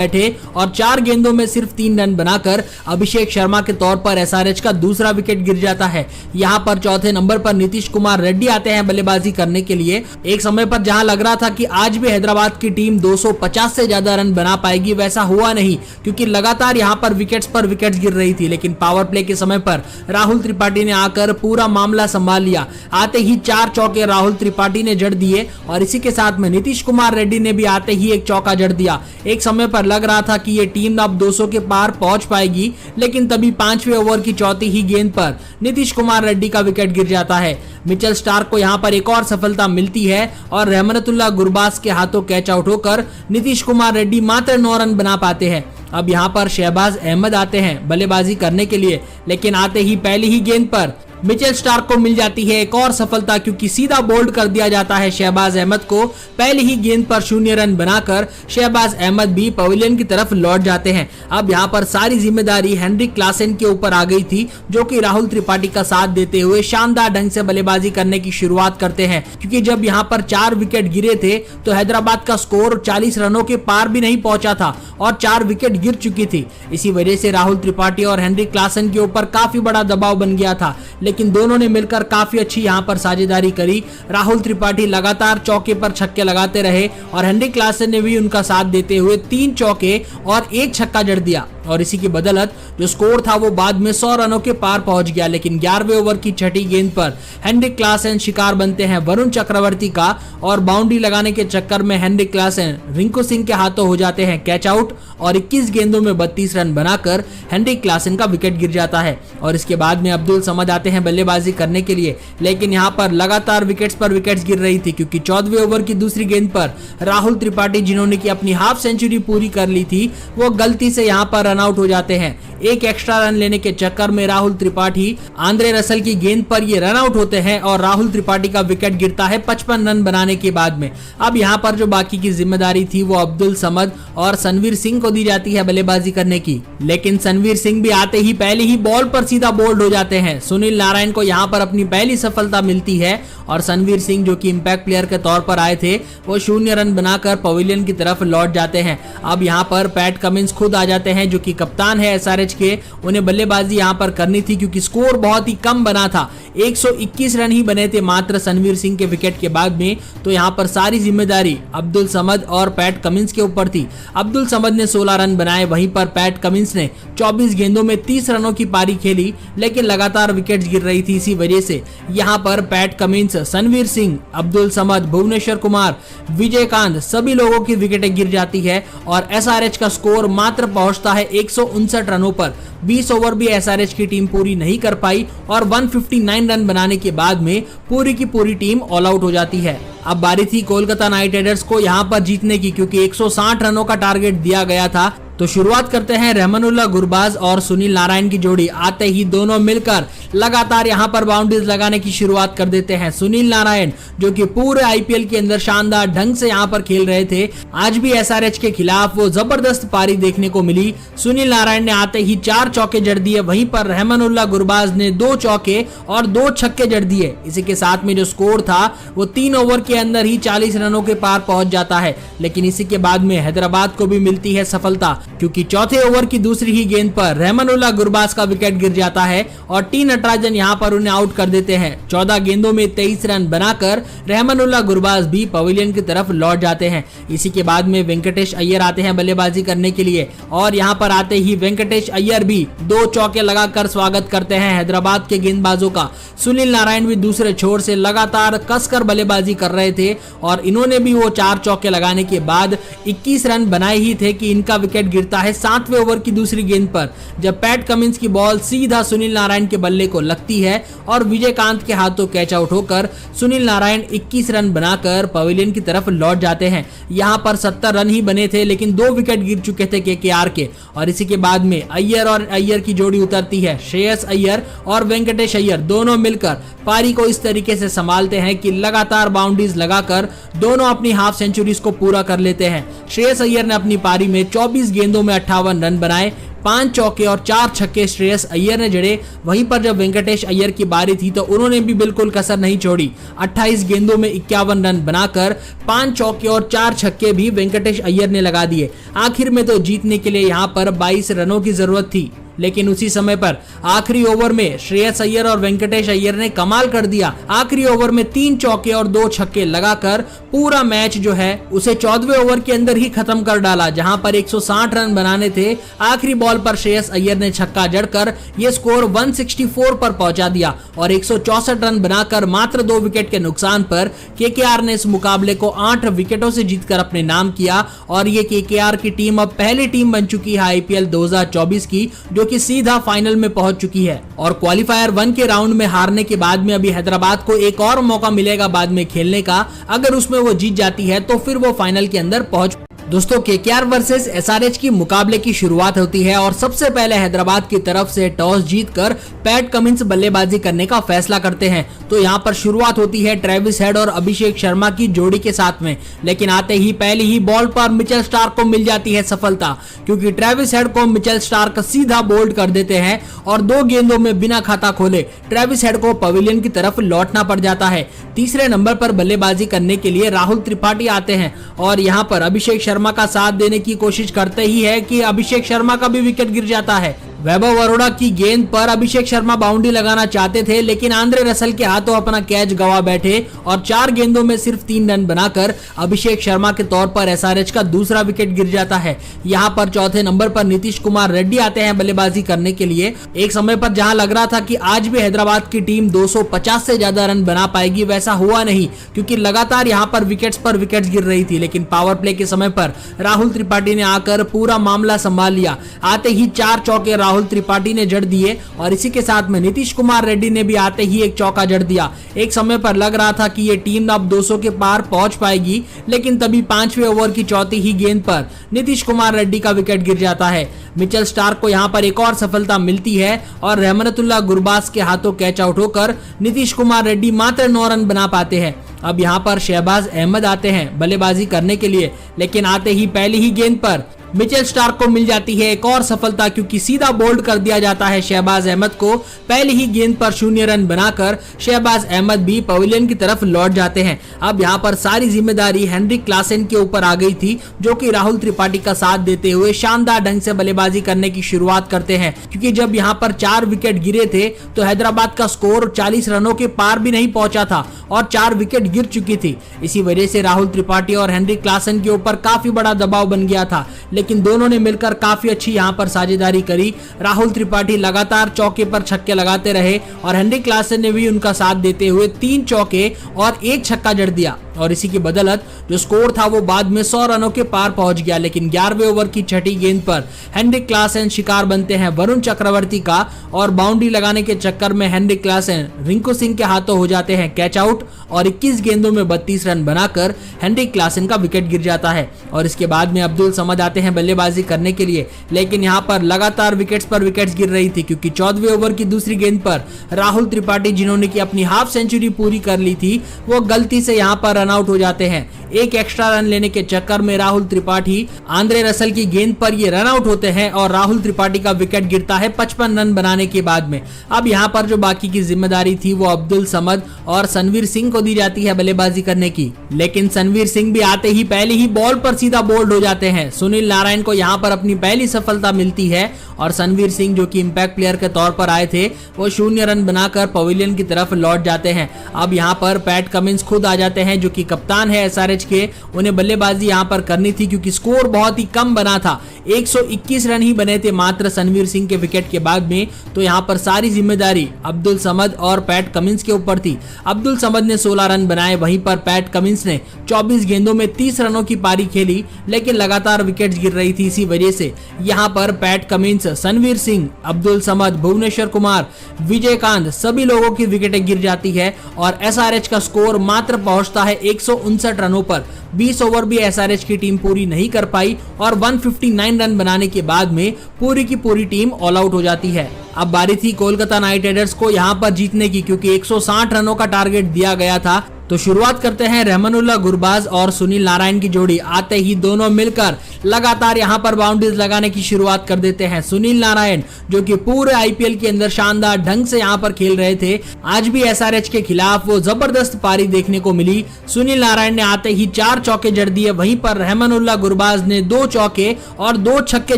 बैठे और 4 गेंदों में सिर्फ 3 रन बनाकर अभिषेक शर्मा के तौर पर एसआरएच का दूसरा विकेट गिर जाता है। यहां पर चौथे नंबर पर नीतीश कुमार रेड्डी आते हैं बल्लेबाजी करने के लिए। एक समय पर जहां लग रहा था कि आज भी हैदराबाद की टीम 250 से ज्यादा रन बना पाएगी, वैसा हुआ नहीं, क्योंकि लगातार यहां पर विकेट्स गिर रही थी। लेकिन पावर प्ले के समय पर राहुल त्रिपाठी ने आकर पूरा मामला संभाल लिया। आते ही 4 चौके राहुल त्रिपाठी ने जड़ दिए और इसी के साथ में नीतीश कुमार रेड्डी ने भी आते ही एक चौका जड़ दिया। एक समय पर लग रहा था कि ये टीम अब 200 के पार पहुंच पाएगी, लेकिन तभी 5वें ओवर की चौथी ही गेंद पर नीतीश कुमार रेड्डी का विकेट गिर जाता है। मिचेल स्टार्क को यहां पर एक और सफलता मिलती है और रहमतुल्लाह गुरबाज के हाथों कैच आउट होकर नीतीश कुमार रेड्डी मात्र 9 रन बना पाते हैं। अब यहां पर शहबाज अहमद आते हैं बल्लेबाजी करने के लिए, लेकिन आते ही पहली ही गेंद पर मिचेल स्टार्क को मिल जाती है एक और सफलता, क्योंकि सीधा बोल्ड कर दिया जाता है शहबाज अहमद को। पहली ही गेंद पर 0 रन बनाकर शहबाज अहमद भी पवेलियन की तरफ लौट जाते हैं। अब यहां पर सारी जिम्मेदारी हेनरिक क्लासेन के ऊपर आ गई थी, जो कि राहुल त्रिपाठी का साथ देते हुए शानदार ढंग से बल्लेबाजी करने की शुरुआत करते हैं। क्योंकि जब यहां पर 4 विकेट गिरे थे तो हैदराबाद का स्कोर 40 रनों के पार भी नहीं पहुंचा था और 4 विकेट गिर चुकी थी। इसी वजह से राहुल त्रिपाठी और हेनरिक क्लासेन के ऊपर काफी बड़ा दबाव बन गया था, लेकिन दोनों ने मिलकर काफी अच्छी यहां पर साझेदारी करी। राहुल त्रिपाठी लगातार चौके पर छक्के लगाते रहे और हेनरिक क्लासेन ने भी उनका साथ देते हुए 3 चौके और 1 छक्का जड़ दिया और इसी की बदौलत जो स्कोर था वो बाद में 100 रनों के पार पहुंच गया। लेकिन 11वें ओवर की छठी गेंद पर हेनरिक क्लासेन शिकार बनते हैं वरुण चक्रवर्ती का और बाउंड्री लगाने के चक्कर में हेनरिक क्लासेन रिंकू सिंह के हाथों हो जाते हैं कैच आउट और 21 गेंदों में 32 रन बनाकर हेनरिक क्लासेन का विकेट गिर जाता है। और इसके बाद में अब्दुल समद आते हैं बल्लेबाजी करने के लिए, लेकिन यहां पर लगातार विकेट्स गिर रही थी, क्योंकि 14वें ओवर की दूसरी गेंद पर राहुल त्रिपाठी, जिन्होंने की अपनी हाफ सेंचुरी पूरी कर ली थी, वो गलती से यहां पर रन आउट हो जाते हैं। एक एक्स्ट्रा रन लेने के चक्कर में राहुल त्रिपाठी आंद्रे रसल की गेंद पर ये रन आउट होते हैं और राहुल त्रिपाठी का विकेट गिरता है 55 रन बनाने के बाद में। अब यहां पर जो बाकी की जिम्मेदारी थी वो अब्दुल समद और सनवीर सिंह को दी जाती है बल्लेबाजी करने की, लेकिन सनवीर सिंह भी आते ही पहली ही बॉल पर सीधा बोल्ड हो जाते हैं। सुनील नारायण को यहां पर अपनी पहली सफलता मिलती है और सनवीर सिंह, जो कि इंपैक्ट प्लेयर के तौर पर आए थे, वो 0 रन बनाकर पवेलियन की तरफ लौट जाते हैं। अब यहां पर पैट कमिंस खुद आ जाते हैं, जो कि कप्तान है एसआरएच के। उन्हें बल्लेबाजी यहां पर करनी थी क्योंकि स्कोर बहुत ही कम बना था, 121 रन ही बने थे मात्र सनवीर सिंह के विकेट के बाद में। तो यहां पर सारी जिम्मेदारी अब्दुल समद और पैट कमिंस के ऊपर थी। अब्दुल समद ने 16 रन बनाए, वहीं पर पैट कमिंस ने 24 गेंदों में 30 रनों की पारी खेली, लेकिन लगातार विकेट्स गिर रही थी। इसी वजह से यहां पर पैट कमिंस, सनवीर सिंह, अब्दुल समद, भुवनेश्वर कुमार, विजयकांत, सभी लोगों की विकेटें गिर जाती है और एसआरएच का स्कोर मात्र पहुंचता है 159 रनों पर। 20 ओवर भी एसआरएच की टीम पूरी नहीं कर पाई और 159 रन बनाने के बाद में पूरी की पूरी टीम ऑल आउट हो जाती है। अब बारी थी कोलकाता नाइट राइडर्स को यहां पर जीतने की, क्योंकि 160 रनों का टारगेट दिया गया था। तो शुरुआत करते हैं रहमतुल्लाह गुरबाज और सुनील नारायण की जोड़ी। आते ही दोनों मिलकर लगातार यहां पर बाउंड्रीज लगाने की शुरुआत कर देते हैं। सुनील नारायण, जो कि पूरे आईपीएल के अंदर शानदार ढंग से यहां पर खेल रहे थे, आज भी एसआरएच के खिलाफ वो जबरदस्त पारी देखने को मिली। सुनील नारायण ने आते ही 4 चौके जड़ दिए, वहीं पर रहमतुल्लाह गुरबाज ने 2 चौके और 2 छक्के जड़ दिए। इसी के साथ में जो स्कोर था वो 3 ओवर के अंदर ही 40 रनों के पार पहुंच जाता है। लेकिन इसी के बाद में हैदराबाद को भी मिलती है सफलता, क्योंकि चौथे ओवर की दूसरी ही गेंद पर रहमतुल्लाह गुरबाज का विकेट गिर जाता है और टी नटराजन यहां पर उन्हें आउट कर देते हैं। 14 गेंदों में 23 रन बनाकर रहमतुल्लाह गुरबाज भी पवेलियन की तरफ लौट जाते हैं। इसी के बाद में वेंकटेश अय्यर आते हैं बल्लेबाजी करने के लिए और यहां पर आते ही वेंकटेश अय्यर भी 2 चौके लगाकर स्वागत करते हैं हैदराबाद के गेंदबाजों का। सुनील नारायण भी दूसरे छोर से लगातार कसकर बल्लेबाजी कर रहे थे और इन्होंने भी वो 4 चौके लगाने के बाद 21 रन बनाए ही थे कि इनका विकेट गिरता है 7वें ओवर की दूसरी गेंद पर, जब पैट कमिंस की बॉल सीधा सुनील नारायण के बल्ले को लगती है और विजयकांत के हाथों कैच आउट होकर सुनील नारायण 21 रन बनाकर पवेलियन की तरफ लौट जाते हैं। यहां पर 70 रन ही बने थे, लेकिन 2 विकेट गिर चुके थे केकेआर के और इसी के बाद में अय्यर और अय्यर की जोड़ी उतरती है। श्रेयस अय्यर और वेंकटेश अय्यर दोनों मिलकर पारी को इस तरीके से संभालते हैं कि लगातार बाउंड्रीज लगाकर दोनों अपनी हाफ सेंचुरीज को पूरा कर लेते हैं। श्रेयस अय्यर ने अपनी पारी में 24 गेंदों में 58 रन बनाए, 5 चौके और 4 छक्के श्रेयस अय्यर ने जड़े। वहीं पर जब वेंकटेश अय्यर की बारी थी तो उन्होंने भी बिल्कुल कसर नहीं छोड़ी। 28 गेंदों में 51 रन बनाकर 5 चौके और 4 छक्के भी वेंकटेश अय्यर ने लगा दिए। आखिर में तो जीतने के लिए यहां पर 22 रनों की जरूरत थी, लेकिन उसी समय पर आखिरी ओवर में श्रेयस अय्यर और वेंकटेश अय्यर ने कमाल कर दिया। आखिरी ओवर में 3 चौके और 2 छक्के लगाकर पूरा मैच जो है उसे 14वें ओवर के अंदर ही खत्म कर डाला, जहां पर 160 रन बनाने थे। आखिरी बॉल पर श्रेयस अय्यर ने छक्का जड़कर ये स्कोर 164 पर पहुंचा दिया और 164 रन बनाकर मात्र 2 विकेट के नुकसान पर केकेआर ने इस मुकाबले को 8 विकेटों से जीतकर अपने नाम किया। और ये केकेआर की टीम अब पहली टीम बन चुकी है आईपीएल 2024 की जो कि सीधा फाइनल में पहुंच चुकी है। और क्वालिफायर 1 के राउंड में हारने के बाद में अभी हैदराबाद को एक और मौका मिलेगा बाद में खेलने का। अगर उसमें वो जीत जाती है तो फिर वो फाइनल के अंदर पहुंच। दोस्तों, केकेआर वर्सेस एसआरएच की मुकाबले की शुरुआत होती है और सबसे पहले हैदराबाद की तरफ से टॉस जीतकर पैट कमिंस बल्लेबाजी करने का फैसला करते हैं। तो यहाँ पर शुरुआत होती है ट्रेविस हेड और अभिषेक शर्मा की जोड़ी के साथ में, लेकिन आते ही पहली ही बॉल पर मिचेल स्टार्क को मिल जाती है सफलता, क्योंकि ट्रेविस हेड को मिचेल स्टार्क सीधा बोल्ड कर देते हैं और 2 गेंदों में बिना खाता खोले ट्रेविस हेड को पवेलियन की तरफ लौटना पड़ जाता है। तीसरे नंबर पर बल्लेबाजी करने के लिए राहुल त्रिपाठी आते हैं और यहाँ पर अभिषेक शर्मा का साथ देने की कोशिश करते ही है कि अभिषेक शर्मा का भी विकेट गिर जाता है। वैभव अरोड़ा की गेंद पर अभिषेक शर्मा बाउंड्री लगाना चाहते थे, लेकिन आंद्रे रसल के हाथों अपना कैच गवा बैठे और 4 गेंदों में सिर्फ 3 रन बनाकर अभिषेक शर्मा के तौर पर एसआरएच का दूसरा विकेट गिर जाता है। यहाँ पर चौथे नंबर पर नीतीश कुमार रेड्डी आते हैं बल्लेबाजी करने के लिए। एक समय पर जहां लग रहा था कि आज भी हैदराबाद की टीम 250 से ज्यादा रन बना पाएगी, वैसा हुआ नहीं, क्योंकि लगातार यहाँ पर विकेट्स गिर रही थी। लेकिन पावर प्ले के समय पर राहुल त्रिपाठी ने आकर पूरा मामला संभाल लिया। आते ही 4 चौके राहुल त्रिपाठी ने जड़ दिए और इसी के साथ में नीतीश कुमार रेड्डी ने भी आते ही एक चौका जड़ दिया। एक समय पर लग रहा था कि ये टीम अब 200 के पार पहुंच पाएगी, लेकिन तभी 5वें ओवर की चौथी ही गेंद पर नीतीश कुमार रेड्डी का विकेट गिर जाता है। मिचेल स्टार्क को यहां पर एक और सफलता मिलती है और रहमतुल्लाह गुरबाज के हाथों कैच आउट होकर नीतीश कुमार रेड्डी मात्र 9 रन बना पाते हैं। अब यहां पर शहबाज अहमद आते हैं बल्लेबाजी करने के लिए, लेकिन आते ही पहली ही गेंद पर मिचेल स्टार्क को मिल जाती है एक और सफलता, क्योंकि सीधा बोल्ड कर दिया जाता है शहबाज अहमद को। पहली ही गेंद पर 0 रन बनाकर शहबाज अहमद भी पवेलियन की तरफ लौट जाते हैं। अब यहाँ पर सारी जिम्मेदारी हेनरिक क्लासेन के ऊपर आ गई थी, जो कि राहुल त्रिपाठी का साथ देते हुए शानदार ढंग से बल्लेबाजी करने की शुरुआत करते हैं, क्योंकि जब यहाँ पर 4 विकेट गिरे थे तो हैदराबाद का स्कोर 40 रनों के पार भी नहीं पहुंचा था और 4 विकेट गिर चुकी थी। इसी वजह से राहुल त्रिपाठी और हेनरिक क्लासेन के ऊपर काफी बड़ा दबाव बन गया था, लेकिन दोनों ने मिलकर काफी अच्छी यहां पर साझेदारी करी। राहुल त्रिपाठी लगातार चौके पर छक्के लगाते रहे और हेनरिक क्लासेन ने भी उनका साथ देते हुए 3 चौके और 1 छक्का जड़ दिया और इसी की बदौलत जो स्कोर था वो बाद में 100 रनों के पार पहुंच गया। लेकिन 11वें ओवर की छठी गेंद पर हेनरिक क्लासेन शिकार बनते हैं वरुण चक्रवर्ती का और बाउंड्री लगाने के चक्कर में हेनरिक क्लासेन रिंकू सिंह के हाथों हो जाते हैं कैच आउट और 21 गेंदों में 32 रन बनाकर हेनरिक क्लासेन का विकेट गिर जाता है। और इसके बाद में अब्दुल समद आते हैं बल्लेबाजी करने के लिए, लेकिन यहाँ पर लगातार विकेट्स पर विकेट्स गिर रही थी, क्योंकि 14वें ओवर की दूसरी गेंद पर राहुल त्रिपाठी, जिन्होंने की अपनी हाफ सेंचुरी पूरी कर ली थी, वो गलती से यहाँ पर रन आउट हो जाते हैं। एक एक्स्ट्रा रन लेने के चक्कर में राहुल त्रिपाठी आंद्रे रसल की गेंद पर ये रन आउट होते हैं और राहुल त्रिपाठी का विकेट गिरता है 55 रन बनाने के बाद में। अब यहाँ पर जो बाकी की जिम्मेदारी थी वो अब्दुल समद और सनवीर सिंह को दी जाती है बल्लेबाजी करने की, लेकिन सनवीर सिंह भी आते ही पहली ही बॉल पर सीधा बोल्ड हो जाते हैं। सुनील नारायण को यहाँ पर अपनी पहली सफलता मिलती है और सनवीर सिंह, जो कि इंपैक्ट प्लेयर के तौर पर आए थे, वो 0 रन बनाकर पवेलियन की तरफ लौट जाते हैं। अब यहाँ पर पैट कमिंस खुद आ जाते हैं, जो कि कप्तान है एसआरएच के। उन्हें बल्लेबाजी यहाँ पर करनी थी क्योंकि स्कोर बहुत ही कम बना था, 121 रन ही बने थे मात्र सनवीर सिंह के विकेट के बाद में। तो यहाँ पर सारी जिम्मेदारी अब्दुल समद और पैट कमिंस के ऊपर थी। अब्दुल समद ने 16 रन बनाए, वहीं पर पैट कमिंस ने 24 गेंदों में 30 रनों की पारी खेली, लेकिन लगातार विकेट्स गिर रही थी। इसी वजह से यहाँ पर पैट कमिंस, सनवीर सिंह, अब्दुल समद, भुवनेश्वर कुमार, विजयकांत, सभी लोगों की विकेटें गिर जाती है और एसआरएच का स्कोर मात्र पहुंचता है 159 रनों पर। 20 ओवर भी एसआरएच की टीम पूरी नहीं कर पाई और 159 रन बनाने के बाद में पूरी की पूरी टीम ऑल आउट हो जाती है। अब बारी थी कोलकाता नाइट राइडर्स को यहाँ पर जीतने की, क्योंकि 160 रनों का टारगेट दिया गया था। तो शुरुआत करते हैं रहमानुल्लाह गुरबाज और सुनील नारायण की जोड़ी। आते ही दोनों मिलकर लगातार यहां पर बाउंड्रीज लगाने की शुरुआत कर देते हैं। सुनील नारायण जो कि पूरे आईपीएल के अंदर शानदार ढंग से यहां पर खेल रहे थे, आज भी एसआरएच के खिलाफ वो जबरदस्त पारी देखने को मिली। सुनील नारायण ने आते ही 4 चौके जड़ दिए, वहीं पर रहमानुल्लाह गुरबाज ने 2 चौके और 2 छक्के